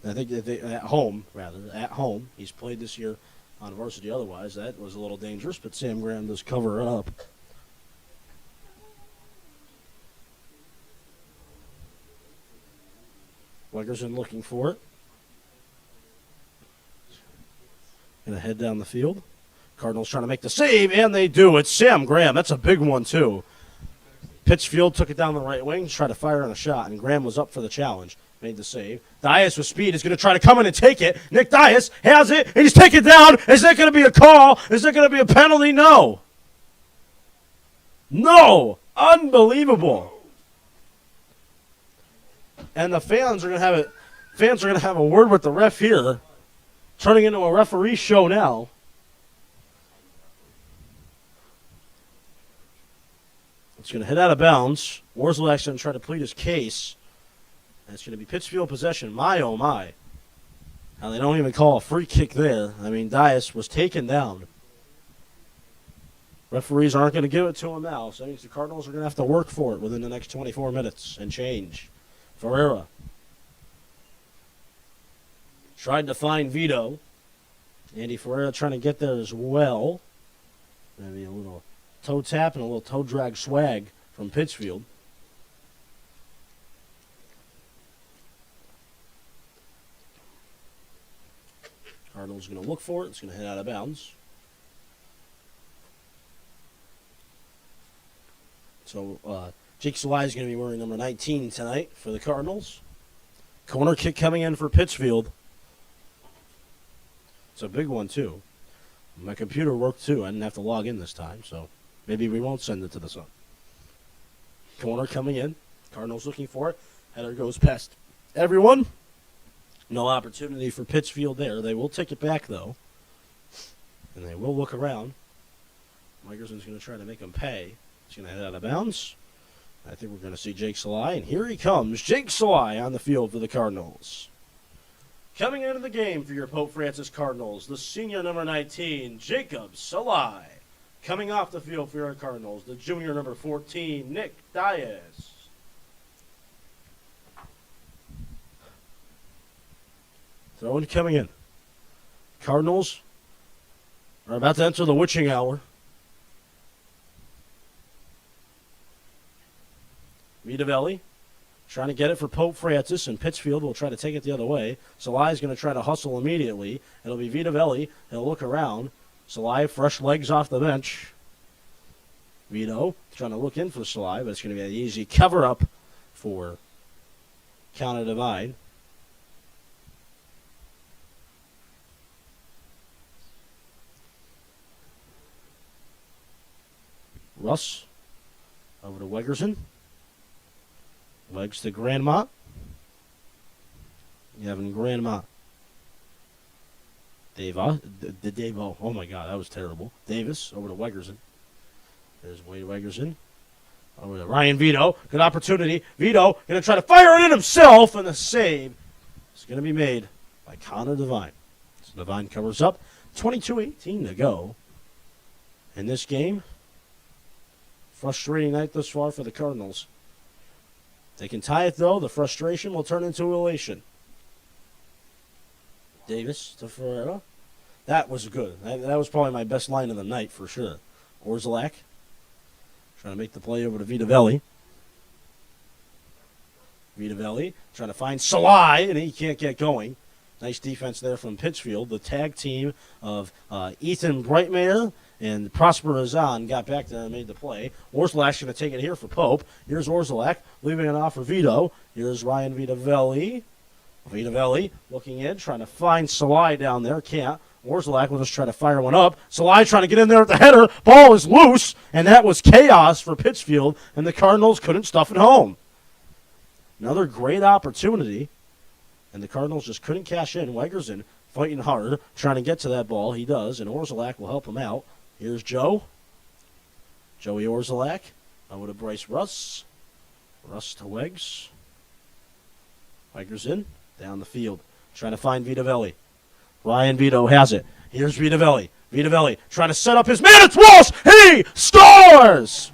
I think at home. He's played this year on varsity otherwise. That was a little dangerous, but Sam Graham does cover it up. Wegerson looking for it. Going to head down the field. Cardinals trying to make the save, and they do. It's Sam Graham. That's a big one, too. Pittsfield took it down the right wing to try to fire on a shot, and Graham was up for the challenge. Made the save. Dias with speed is going to try to come in and take it. Nick Dias has it, and he's taken down. Is that going to be a call? Is that going to be a penalty? No. No. Unbelievable. And the fans are going to have it. Fans are going to have a word with the ref here, turning into a referee show now. It's going to head out of bounds. Worslak's going to try to plead his case. And it's going to be Pittsfield possession. My, oh, my. Now, they don't even call a free kick there. I mean, Dias was taken down. Referees aren't going to give it to him now, so that means the Cardinals are going to have to work for it within the next 24 minutes and change. Ferreira tried to find Vito. Andy Ferreira trying to get there as well. Maybe a little toe tap and a little toe drag swag from Pittsfield. Cardinals going to look for it. It's going to head out of bounds. So Jake Salai is going to be wearing number 19 tonight for the Cardinals. Corner kick coming in for Pittsfield. It's a big one, too. My computer worked, too. I didn't have to log in this time, so maybe we won't send it to the sun. Corner coming in. Cardinals looking for it. Header goes past everyone. No opportunity for Pittsfield there. They will take it back, though. And they will look around. Micherson's going to try to make him pay. He's going to head out of bounds. I think we're going to see Jake Salai. And here he comes, Jake Salai on the field for the Cardinals. Coming into the game for your Pope Francis Cardinals, the senior number 19, Jacob Salai. Coming off the field for your Cardinals, the junior number 14, Nick Dias. Throwing coming in. Cardinals are about to enter the witching hour. Vitavelli trying to get it for Pope Francis, and Pittsfield will try to take it the other way. Salai is going to try to hustle immediately. It'll be Vitavelli. He'll look around. Salai, fresh legs off the bench. Vito trying to look in for Salai, but it's going to be an easy cover-up for Counter Divide. Russ over to Wegerson. Legs to Grandma. Evan Grandma. Davo. Oh my God, that was terrible. Davis over to Wegerson. There's Wade Wegerson. Over to Ryan Vito. Good opportunity. Vito going to try to fire it in himself, and the save is going to be made by Connor Devine. So Devine covers up. 22-18 to go in this game. Frustrating night thus far for the Cardinals. They can tie it, though. The frustration will turn into elation. Davis to Ferreira. That was good. That was probably my best line of the night for sure. Orzelak trying to make the play over to Vitavelli. Vitavelli trying to find Salai, and he can't get going. Nice defense there from Pittsfield. The tag team of Ethan Brightmayer and Prosper Azan got back there and made the play. Orzelak's going to take it here for Pope. Here's Orzelak leaving it off for Vito. Here's Ryan Vitavelli. Vitavelli looking in, trying to find Salai down there. Can't. Orzelak will just try to fire one up. Salai trying to get in there at the header. Ball is loose, and that was chaos for Pittsfield, and the Cardinals couldn't stuff it home. Another great opportunity, and the Cardinals just couldn't cash in. Wegerson fighting hard, trying to get to that ball. He does, and Orzelak will help him out. Here's Joe. Joey Orzelak over to Bryce Russ. Russ to Wegs. Wegerson down the field, trying to find Vitavelli. Ryan Vito has it. Here's Vitavelli. Vitavelli trying to set up his man. It's Walsh. He scores!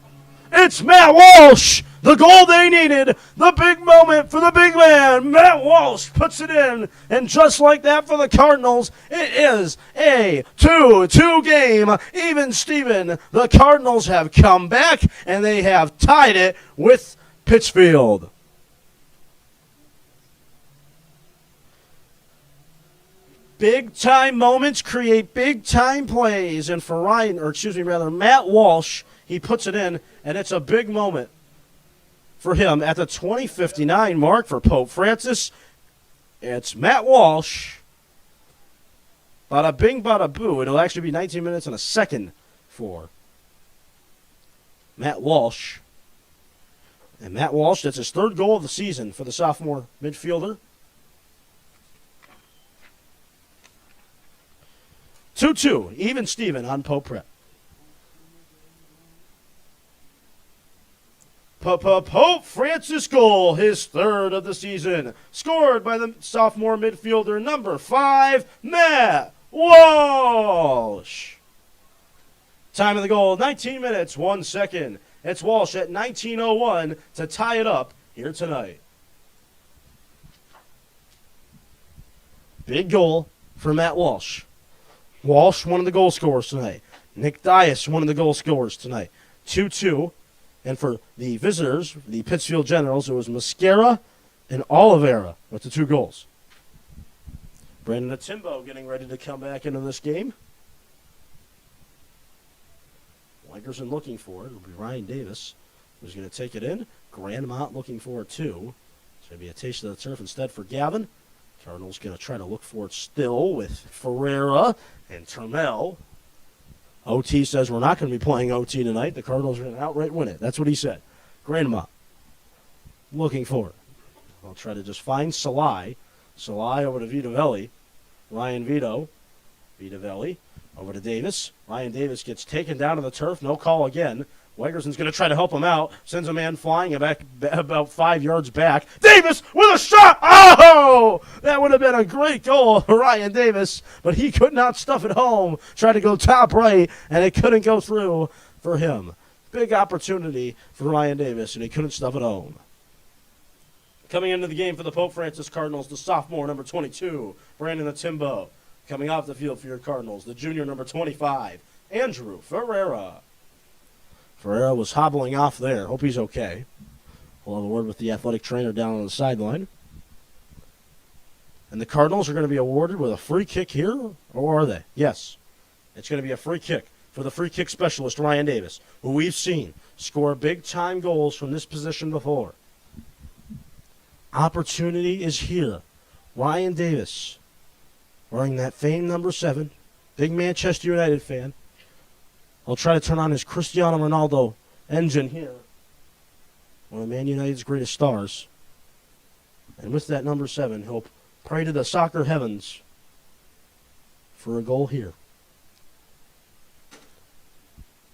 It's Matt Walsh. The goal they needed. The big moment for the big man. Matt Walsh puts it in. And just like that for the Cardinals, it is a 2-2 game. Even Steven, the Cardinals have come back, and they have tied it with Pittsfield. Big-time moments create big-time plays. And for Matt Walsh, he puts it in, and it's a big moment for him at the 20:59 mark for Pope Francis. It's Matt Walsh. Bada bing, bada boo. It'll actually be 19 minutes and a second for Matt Walsh. And Matt Walsh, that's his third goal of the season for the sophomore midfielder. 2-2, even Steven on Pope Prep. Pope Francis goal, his third of the season, scored by the sophomore midfielder number 5, Matt Walsh. Time of the goal, 19 minutes, 1 second. It's Walsh at 19:01 to tie it up here tonight. Big goal for Matt Walsh. Walsh, one of the goal scorers tonight. Nick Dias, one of the goal scorers tonight. 2-2. And for the visitors, the Pittsfield Generals, it was Mascara and Oliveira with the 2 goals. Brandon Atimbo getting ready to come back into this game. Wegerson looking for it. It'll be Ryan Davis. who's going to take it in. Grandmont looking for it too. It's going to be a taste of the turf instead for Gavin. Cardinals going to try to look for it still with Ferreira and Turmel. OT says we're not going to be playing OT tonight. The Cardinals are going to outright win it. That's what he said. Grandmont looking for it. I'll try to just find Salai. Salai over to Vitavelli. Ryan Vito. Vitavelli over to Davis. Ryan Davis gets taken down to the turf. No call again. Wegerson's going to try to help him out. Sends a man flying back about 5 yards back. Davis with a shot. Oh! That would have been a great goal for Ryan Davis, but he could not stuff it home. Tried to go top right, and it couldn't go through for him. Big opportunity for Ryan Davis, and he couldn't stuff it home. Coming into the game for the Pope Francis Cardinals, the sophomore, number 22, Brandon Atimbo. Coming off the field for your Cardinals, the junior, number 25, Andrew Ferreira. Ferreira was hobbling off there. Hope he's okay. We'll have a word with the athletic trainer down on the sideline. And the Cardinals are going to be awarded with a free kick here, or are they? Yes. It's going to be a free kick for the free kick specialist, Ryan Davis, who we've seen score big-time goals from this position before. Opportunity is here. Ryan Davis, wearing that famed number 7, big Manchester United fan. He'll try to turn on his Cristiano Ronaldo engine here. One of Man United's greatest stars. And with that number 7, he'll pray to the soccer heavens for a goal here.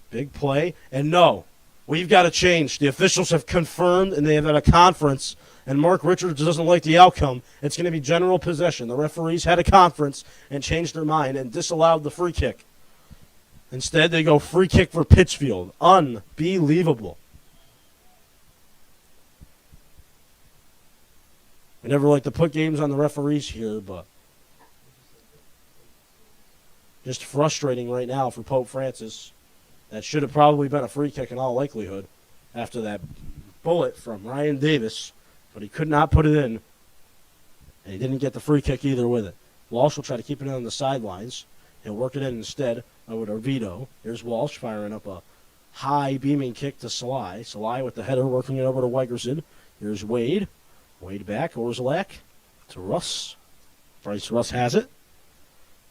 Big play. And no, we've got to change. The officials have confirmed, and they have had a conference, and Mark Richards doesn't like the outcome. It's going to be general possession. The referees had a conference and changed their mind and disallowed the free kick. Instead, they go free kick for Pittsfield. Unbelievable. We never like to put games on the referees here, but just frustrating right now for Pope Francis. That should have probably been a free kick in all likelihood after that bullet from Ryan Davis, but he could not put it in, and he didn't get the free kick either with it. Walsh will try to keep it on the sidelines. He'll work it in instead over to Vito. Here's Walsh firing up a high beaming kick to Salai. Salai with the header working it over to Wegerson. Here's Wade. Wade back. Orzalak to Russ. Bryce Russ has it.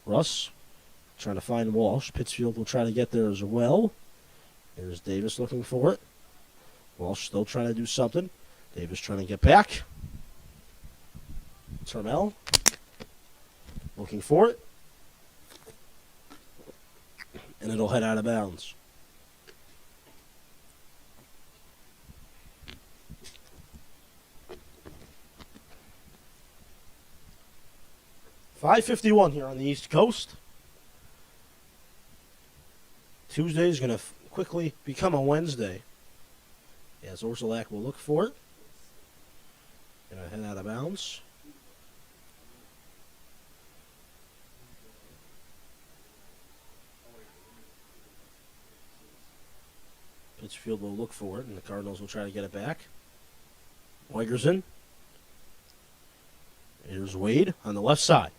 Russ trying to find Walsh. Pittsfield will try to get there as well. Here's Davis looking for it. Walsh still trying to do something. Davis trying to get back. Turmel looking for it. And it'll head out of bounds. .551 here on the East Coast. Tuesday is going to quickly become a Wednesday. As Orzalak will look for it. Going to head out of bounds. Pittsfield will look for it, and the Cardinals will try to get it back. Wegerson. Here's Wade on the left side.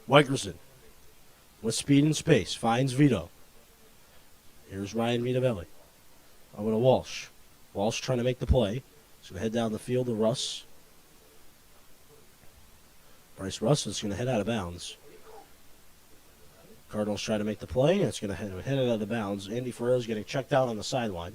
Wegerson with speed and space finds Vito. Here's Ryan Vitavelli. Over to Walsh. Walsh trying to make the play. He's going to head down the field to Russ. Bryce Russ is going to head out of bounds. Cardinals try to make the play, and it's going to head out of bounds. Andy Ferreira is getting checked out on the sideline.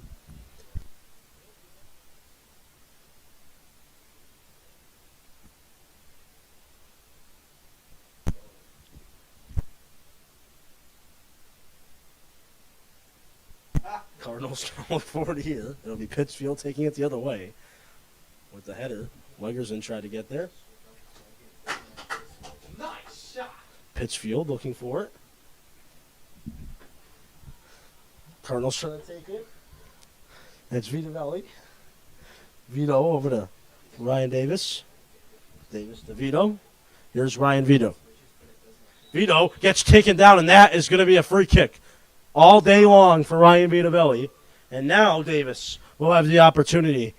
Cardinals going to look forward here. It'll be Pittsfield taking it the other way with the header. Wegerson tried to get there. Nice shot. Pittsfield looking for it. Cardinals trying to take it. It's Vitavelli. Vito over to Ryan Davis. Davis to Vito. Here's Ryan Vito. Vito gets taken down, and that is going to be a free kick all day long for Ryan Vitavelli. And now Davis will have the opportunity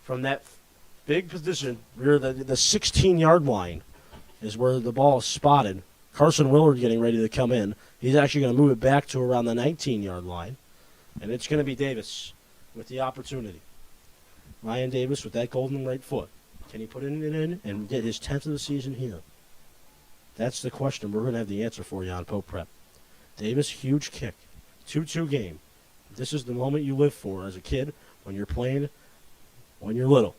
from that big position near the 16-yard line is where the ball is spotted. Carson Willard getting ready to come in. He's actually going to move it back to around the 19-yard line. And it's going to be Davis with the opportunity. Ryan Davis with that golden right foot. Can he put it in and get his 10th of the season here? That's the question. We're going to have the answer for you on Pope Prep. Davis, huge kick. 2-2 game. This is the moment you live for as a kid when you're playing, when you're little.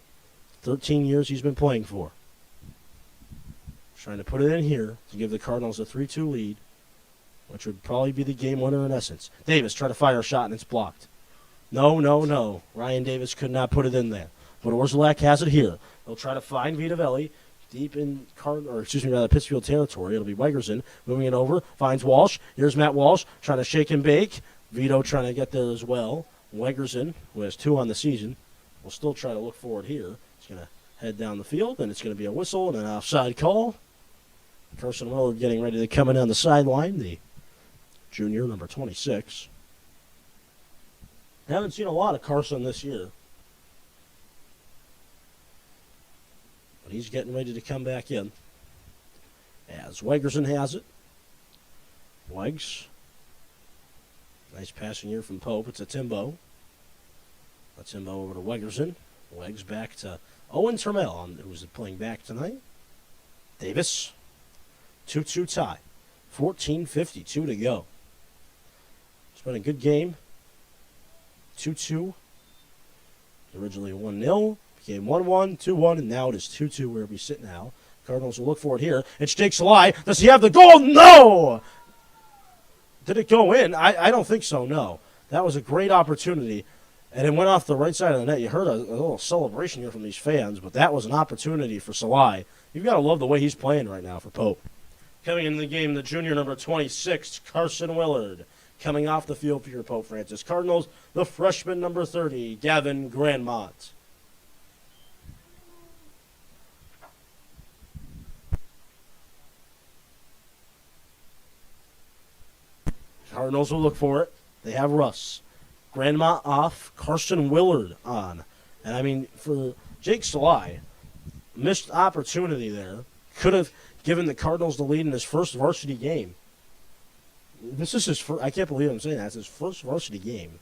13 years he's been playing for. Trying to put it in here to give the Cardinals a 3-2 lead, which would probably be the game winner in essence. Davis trying to fire a shot, and it's blocked. No. Ryan Davis could not put it in there. But Orzelak has it here. He'll try to find Vitavelli deep in Pittsfield territory. It'll be Wegerson moving it over. Finds Walsh. Here's Matt Walsh trying to shake and bake. Vito trying to get there as well. Wegerson, who has 2 on the season, will still try to look for it here. He's going to head down the field, and it's going to be a whistle and an offside call. Carson Willard getting ready to come in on the sideline, the junior, number 26. Haven't seen a lot of Carson this year. But he's getting ready to come back in. As Wegerson has it. Wegs. Nice passing here from Pope. It's a Timbo. A Timbo over to Wegerson. Wegs back to Owen Trammell, who's playing back tonight. Davis. 2-2 tie. 14:52 to go. It's been a good game. 2-2. Originally 1-0. Became 1-1, 2-1, and now it is 2-2 where we sit now. Cardinals will look for it here. It's Jake Salai. Does he have the goal? No! Did it go in? I don't think so, no. That was a great opportunity, and it went off the right side of the net. You heard a little celebration here from these fans, but that was an opportunity for Salai. You've got to love the way he's playing right now for Pope. Coming into the game, the junior number 26, Carson Willard. Coming off the field for your Pope Francis Cardinals, the freshman number 30, Gavin Grandmont. Cardinals will look for it. They have Russ. Grandmont off, Carson Willard on. And, I mean, for Jake Salai, missed opportunity there. Could have given the Cardinals the lead in his first varsity game. This is his first, I can't believe I'm saying that. It's his first varsity game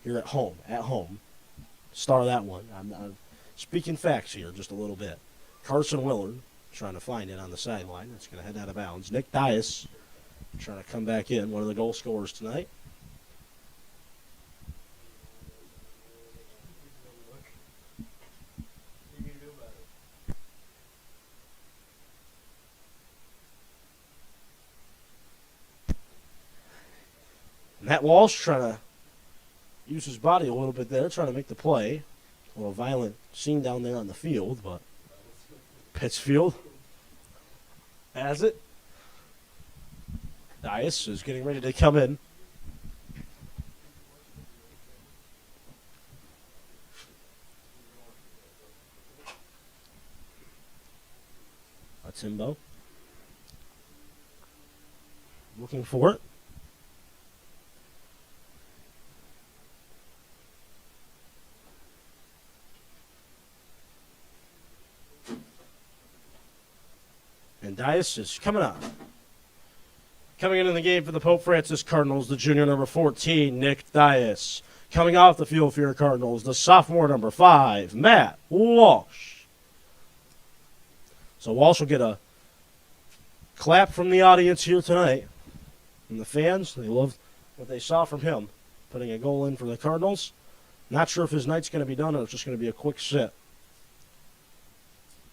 here at home. Star that one. I'm speaking facts here just a little bit. Carson Willard trying to find it on the sideline. It's going to head out of bounds. Nick Dias trying to come back in, one of the goal scorers tonight. Matt Walsh trying to use his body a little bit there, trying to make the play. A little violent scene down there on the field, but Pittsfield has it. Dias is getting ready to come in. A Timbo. Looking for it. And Dias is coming up. Coming into the game for the Pope Francis Cardinals, the junior number 14, Nick Dias. Coming off the field for your Cardinals, the sophomore number 5, Matt Walsh. So Walsh will get a clap from the audience here tonight. And the fans, they loved what they saw from him, putting a goal in for the Cardinals. Not sure if his night's going to be done or it's just going to be a quick sit.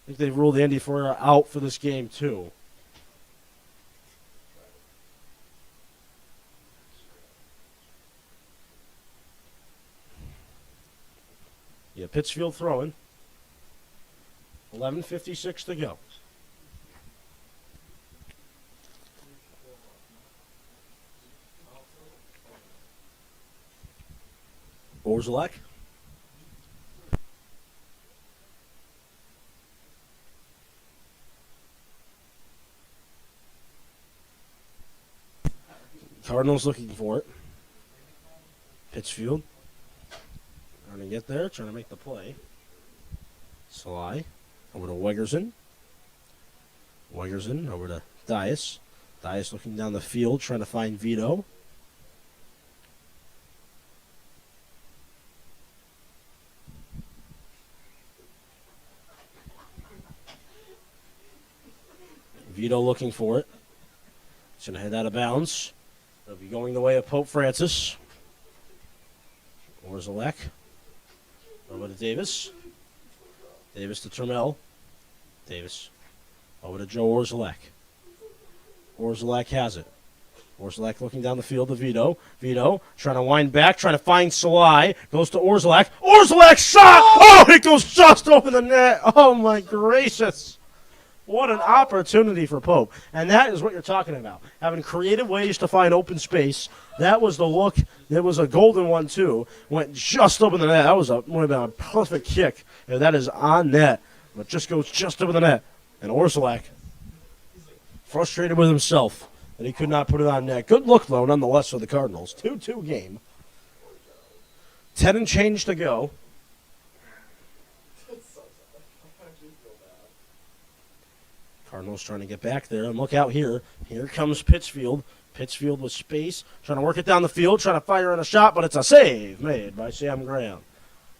I think they've ruled Andy Ferreira out for this game, too. Yeah, Pittsfield throwing. 11:56 to go. Orzelak. Cardinals looking for it. Pittsfield. Trying to get there, trying to make the play. Salai over to Wegerson. Wegerson over to Dias. Dias looking down the field, trying to find Vito. Vito looking for it. It's going to head out of bounds. It'll be going the way of Pope Francis. Orzelak. Over to Davis. Davis to Trammell. Davis. Over to Joe Orzelak. Orzelak has it. Orzelak looking down the field to Vito. Vito trying to wind back, trying to find Salai. Goes to Orzelak. Orzelak shot! Oh, it goes just over the net. Oh, my gracious. What an opportunity for Pope. And that is what you're talking about. Having creative ways to find open space. That was the look. It was a golden one, too. Went just over the net. That would have been a perfect kick. And that is on net. But just goes just over the net. And Orzelak, frustrated with himself that he could not put it on net. Good look, though, nonetheless, for the Cardinals. 2-2 game. 10 and change to go. Cardinals trying to get back there, and look out here. Here comes Pittsfield. Pittsfield with space, trying to work it down the field, trying to fire in a shot, but it's a save made by Sam Graham.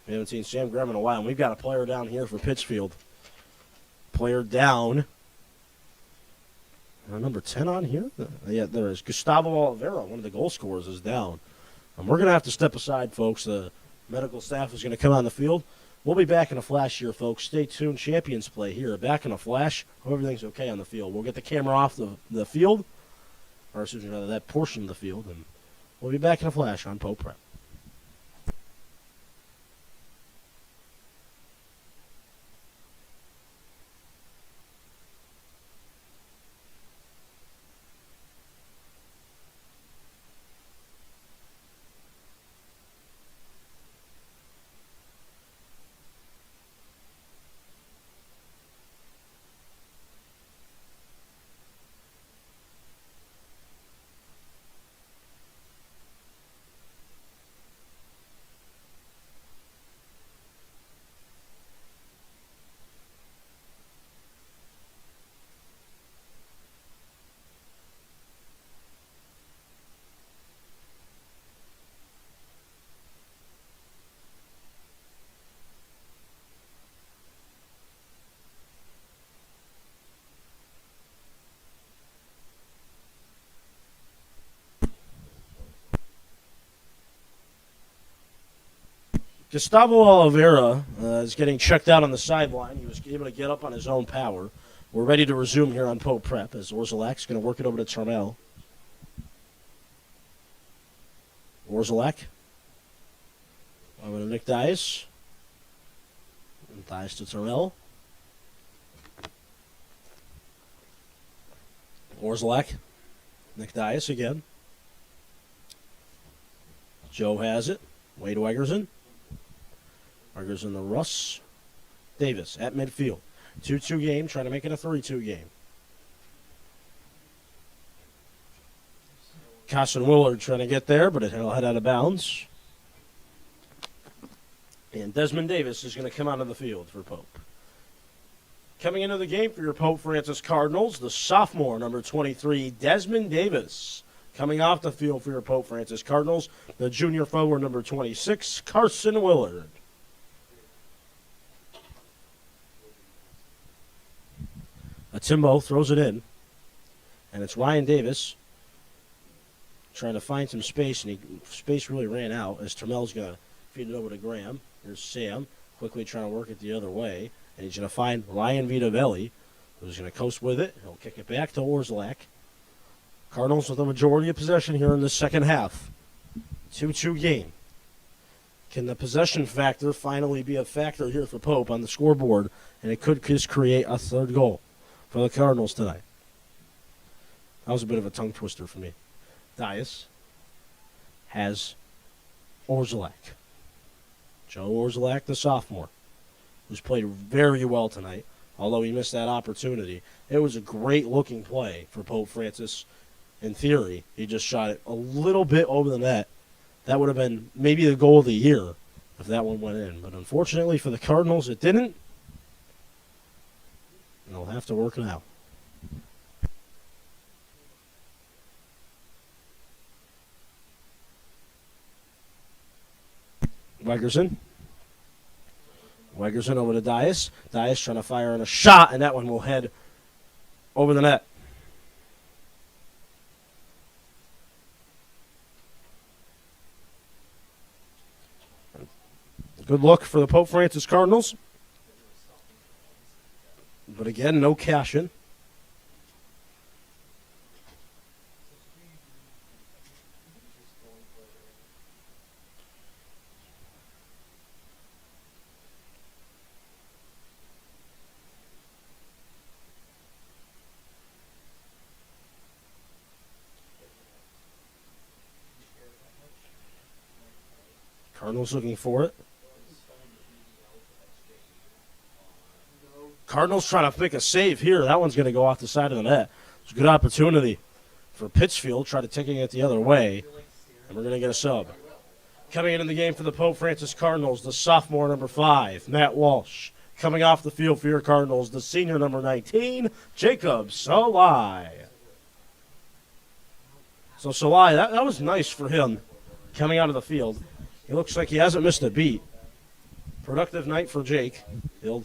We haven't seen Sam Graham in a while, and we've got a player down here for Pittsfield. Player down. Number 10 on here? Yeah, there is. Gustavo Oliveira, one of the goal scorers, is down. We're going to have to step aside, folks. The medical staff is going to come on the field. We'll be back in a flash here, folks. Stay tuned. Champions play here. Back in a flash. Hope everything's okay on the field. We'll get the camera off the field, or excuse me, rather, that portion of the field, and we'll be back in a flash on Pope Prep. Gustavo Oliveira is getting checked out on the sideline. He was able to get up on his own power. We're ready to resume here on Pope Prep as Orzelak's going to work it over to Trammell. Orzelak. Over to Nick Dias. And Dias to Trammell. Orzelak. Nick Dias again. Joe has it. Wade Wegerson. Wegerson to Russ. Davis at midfield. 2-2 game, trying to make it a 3-2 game. Carson Willard trying to get there, but it'll head out of bounds. And Desmond Davis is going to come out of the field for Pope. Coming into the game for your Pope Francis Cardinals, the sophomore, number 23, Desmond Davis. Coming off the field for your Pope Francis Cardinals, the junior forward, number 26, Carson Willard. Timbo throws it in, and it's Ryan Davis trying to find some space, and space really ran out as Trammell's going to feed it over to Graham. Here's Sam quickly trying to work it the other way, and he's going to find Ryan Vitavelli, who's going to coast with it. He'll kick it back to Orzelak. Cardinals with a majority of possession here in the second half. 2-2 game. Can the possession factor finally be a factor here for Pope on the scoreboard, and it could just create a third goal for the Cardinals tonight? That was a bit of a tongue twister for me. Dias has Orzelak. Joe Orzelak, the sophomore, who's played very well tonight, although he missed that opportunity. It was a great-looking play for Pope Francis. In theory, he just shot it a little bit over the net. That would have been maybe the goal of the year if that one went in. But unfortunately for the Cardinals, it didn't. And they'll have to work it out. Wegerson. Wegerson over to Dias. Dias trying to fire in a shot, and that one will head over the net. Good luck for the Pope Francis Cardinals. But again, no cash in. Cardinals looking for it. Cardinals trying to pick a save here. That one's going to go off the side of the net. It's a good opportunity for Pittsfield. Try to taking it the other way. And we're going to get a sub. Coming into the game for the Pope Francis Cardinals, the sophomore number 5, Matt Walsh. Coming off the field for your Cardinals, the senior number 19, Jacob Salai. So Salai, that was nice for him coming out of the field. He looks like he hasn't missed a beat. Productive night for Jake. He'll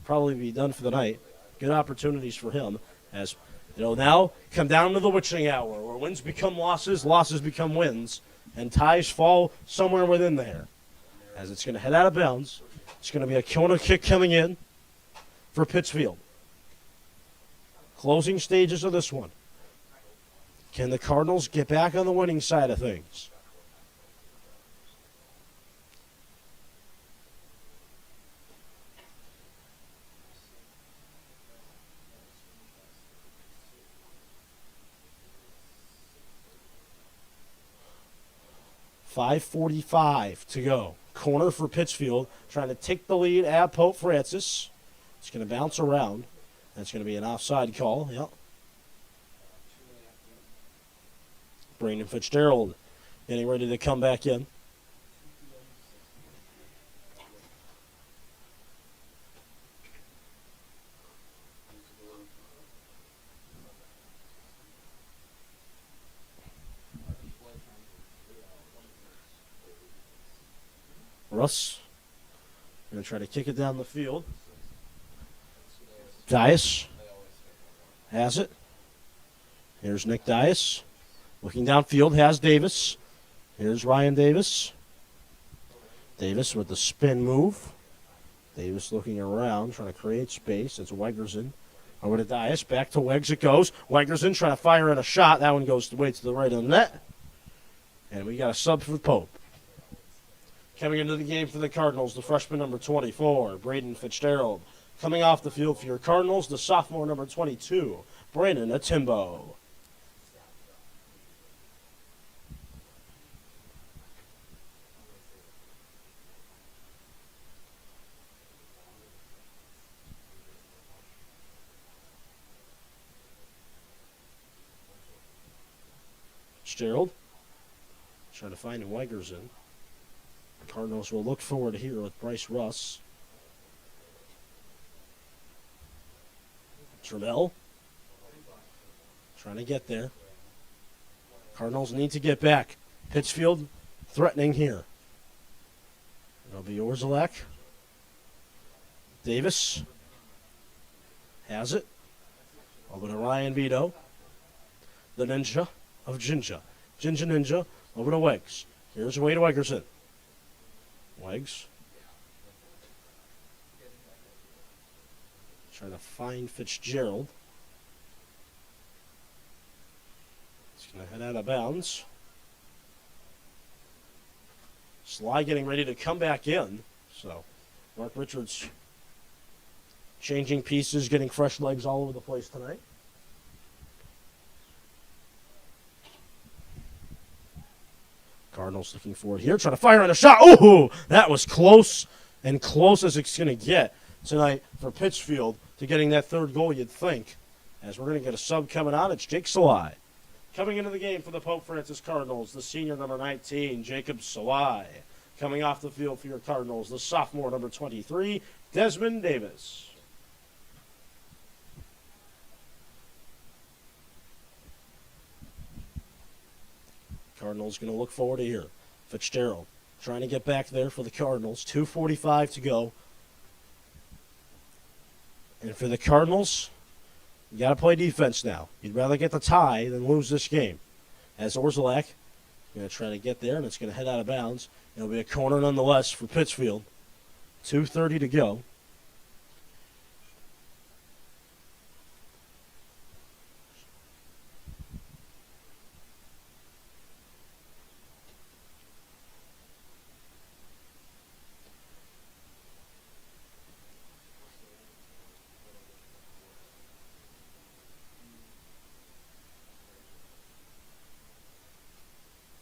probably be done for the night. Good opportunities for him as, now come down to the witching hour where wins become losses, losses become wins, and ties fall somewhere within there. As it's going to head out of bounds. It's going to be a corner kick coming in for Pittsfield. Closing stages of this one. Can the Cardinals get back on the winning side of things? .5:45 to go. Corner for Pittsfield, trying to take the lead at Pope Francis. It's going to bounce around. That's going to be an offside call. Yep. Brandon Fitzgerald getting ready to come back in. Russ going to try to kick it down the field. Dias has it. Here's Nick Dias. Looking downfield, has Davis. Here's Ryan Davis. Davis with the spin move. Davis looking around, trying to create space. It's Wegerson. Over to Dias. Back to Wegs it goes. Wegerson trying to fire in a shot. That one goes way to the right of the net. And we got a sub for Pope. Coming into the game for the Cardinals, the freshman number 24, Braden Fitzgerald. Coming off the field for your Cardinals, the sophomore number 22, Brandon Atimbo. Fitzgerald trying to find Wegerson. Cardinals will look forward here with Bryce Russ. Trammell trying to get there. Cardinals need to get back. Pittsfield threatening here. It'll be Orzelak. Davis has it. Over to Ryan Vito. The Ninja of Jinja. Jinja Ninja over to Wegs. Here's Wade Wegerson. Wegs. Trying to find Fitzgerald. He's going to head out of bounds. Sly getting ready to come back in. So, Mark Richards changing pieces, getting fresh legs all over the place tonight. Cardinals looking forward here, trying to fire on a shot. Oh, that was close, and close as it's going to get tonight for Pittsfield to getting that third goal, you'd think. As we're going to get a sub coming on, it's Jake Salai. Coming into the game for the Pope Francis Cardinals, the senior number 19, Jacob Salai. Coming off the field for your Cardinals, the sophomore number 23, Desmond Davis. Cardinals going to look forward to here. Fitzgerald trying to get back there for the Cardinals. 2:45 to go. And for the Cardinals, you got to play defense now. You'd rather get the tie than lose this game. As Orzelak Going to try to get there, and it's going to head out of bounds. It'll be a corner nonetheless for Pittsfield. 2:30 to go.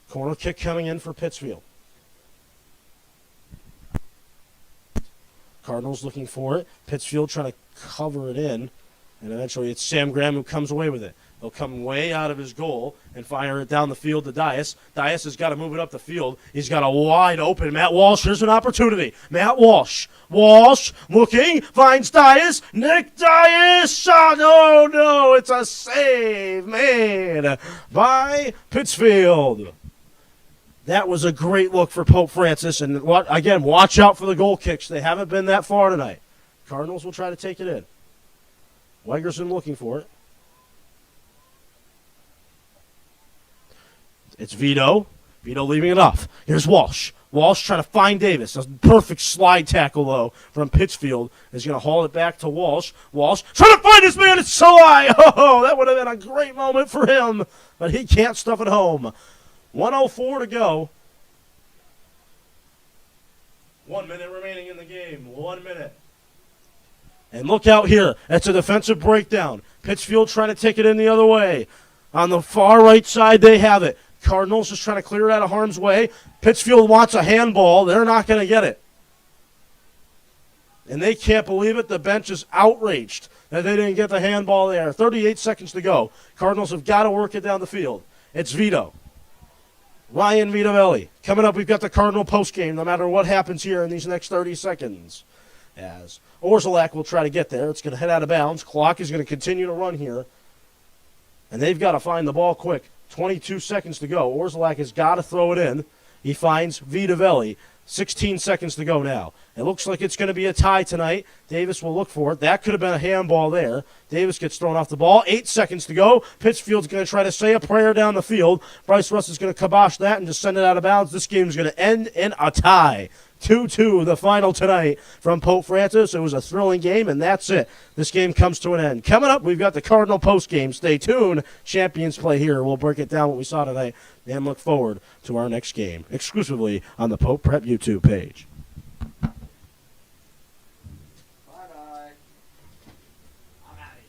Corner kick coming in for Pittsfield. Cardinals looking for it. Pittsfield trying to cover it in. And eventually it's Sam Graham who comes away with it. He'll come way out of his goal and fire it down the field to Dias. Dias has got to move it up the field. He's got a wide open Matt Walsh. Here's an opportunity. Matt Walsh. Walsh looking. Finds Dias. Nick Dias. Shot. Oh, no. It's a save made by Pittsfield. That was a great look for Pope Francis. And again, watch out for the goal kicks. They haven't been that far tonight. Cardinals will try to take it in. Wegerson looking for it. It's Vito. Vito leaving it off. Here's Walsh. Walsh trying to find Davis. A perfect slide tackle, though, from Pittsfield. Is going to haul it back to Walsh. Walsh trying to find his man. It's Salai. Oh, that would have been a great moment for him. But he can't stuff it home. 1:04 to go. 1 minute remaining in the game. 1 minute. And look out here. That's a defensive breakdown. Pittsfield trying to take it in the other way. On the far right side, they have it. Cardinals just trying to clear it out of harm's way. Pittsfield wants a handball. They're not going to get it. And they can't believe it. The bench is outraged that they didn't get the handball there. 38 seconds to go. Cardinals have got to work it down the field. It's Vito. Ryan Vitavelli. Coming up, we've got the Cardinal postgame, no matter what happens here in these next 30 seconds. As Orzelak will try to get there. It's going to head out of bounds. Clock is going to continue to run here. And they've got to find the ball quick. 22 seconds to go. Orzelak has got to throw it in. He finds Vitavelli. 16 seconds to go now. It looks like it's going to be a tie tonight. Davis will look for it. That could have been a handball there. Davis gets thrown off the ball. 8 seconds to go. Pittsfield's going to try to say a prayer down the field. Bryce Russ is going to kibosh that and just send it out of bounds. This game is going to end in a tie. 2-2, the final tonight from Pope Francis. It was a thrilling game, and that's it. This game comes to an end. Coming up, we've got the Cardinal postgame. Stay tuned. Champions play here. We'll break it down what we saw tonight and look forward to our next game, exclusively on the Pope Prep YouTube page. Bye-bye. I'm out of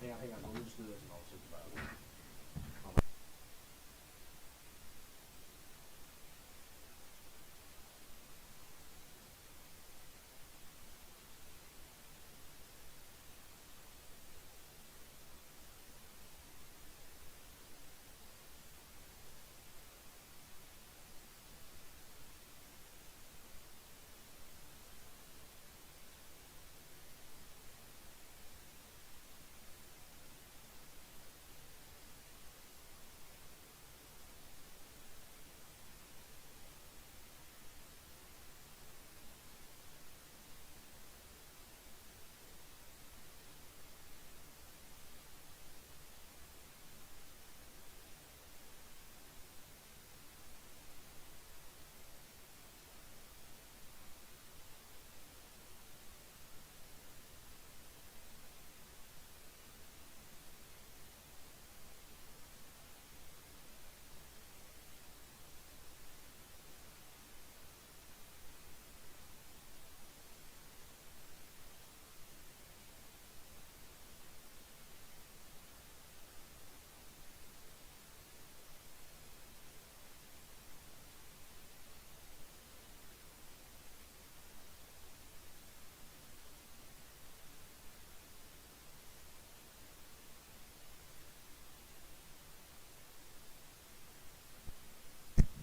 here. Hang on. We'll just do this and I'll think about it.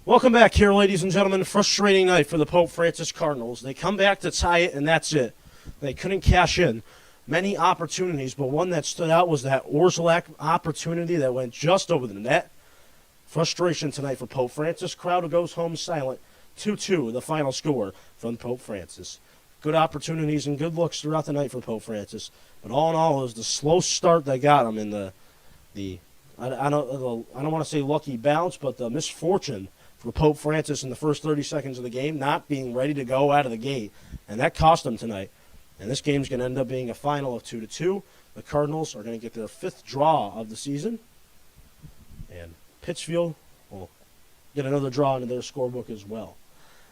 Welcome back here, ladies and gentlemen. Frustrating night for the Pope Francis Cardinals. They come back to tie it, and that's it. They couldn't cash in. Many opportunities, but one that stood out was that Orzelak opportunity that went just over the net. Frustration tonight for Pope Francis. Crowd goes home silent. 2-2, the final score from Pope Francis. Good opportunities and good looks throughout the night for Pope Francis. But all in all, it was the slow start that got them in the I don't want to say lucky bounce, but the misfortune for Pope Francis in the first 30 seconds of the game, not being ready to go out of the gate, and that cost them tonight. And this game's going to end up being a final of 2-2. The Cardinals are going to get their 5th draw of the season, and Pittsfield will get another draw into their scorebook as well.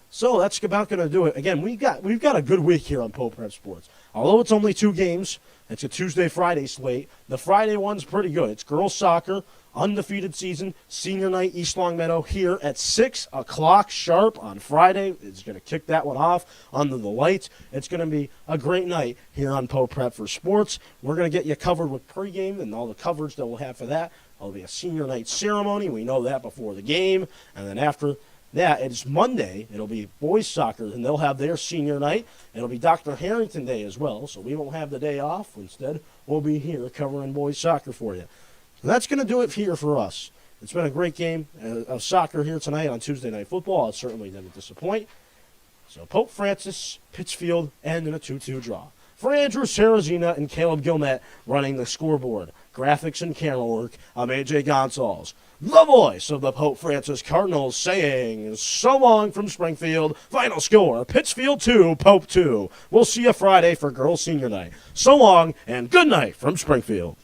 So that's about going to do it. Again, we've got a good week here on Pope Prep Sports. Although it's only 2 games, it's a Tuesday-Friday slate. The Friday one's pretty good. It's girls soccer, undefeated season, senior night, East Longmeadow here at 6 o'clock sharp on Friday. It's going to kick that one off under the lights. It's going to be a great night here on Pope Prep for Sports. We're going to get you covered with pregame and all the coverage that we'll have for that. There'll be a senior night ceremony. We know that before the game. And then after that, it's Monday. It'll be boys soccer, and they'll have their senior night. It'll be Dr. Harrington Day as well, so we won't have the day off. Instead, we'll be here covering boys soccer for you. So that's going to do it here for us. It's been a great game of soccer here tonight on Tuesday Night Football. It certainly didn't disappoint. So Pope Francis, Pittsfield, end in a 2-2 draw. For Andrew Sarazina and Caleb Gilmet running the scoreboard, graphics and camera work, I'm AJ Gonzalez, the voice of the Pope Francis Cardinals, saying so long from Springfield. Final score, Pittsfield 2, Pope 2. We'll see you Friday for girls senior night. So long and good night from Springfield.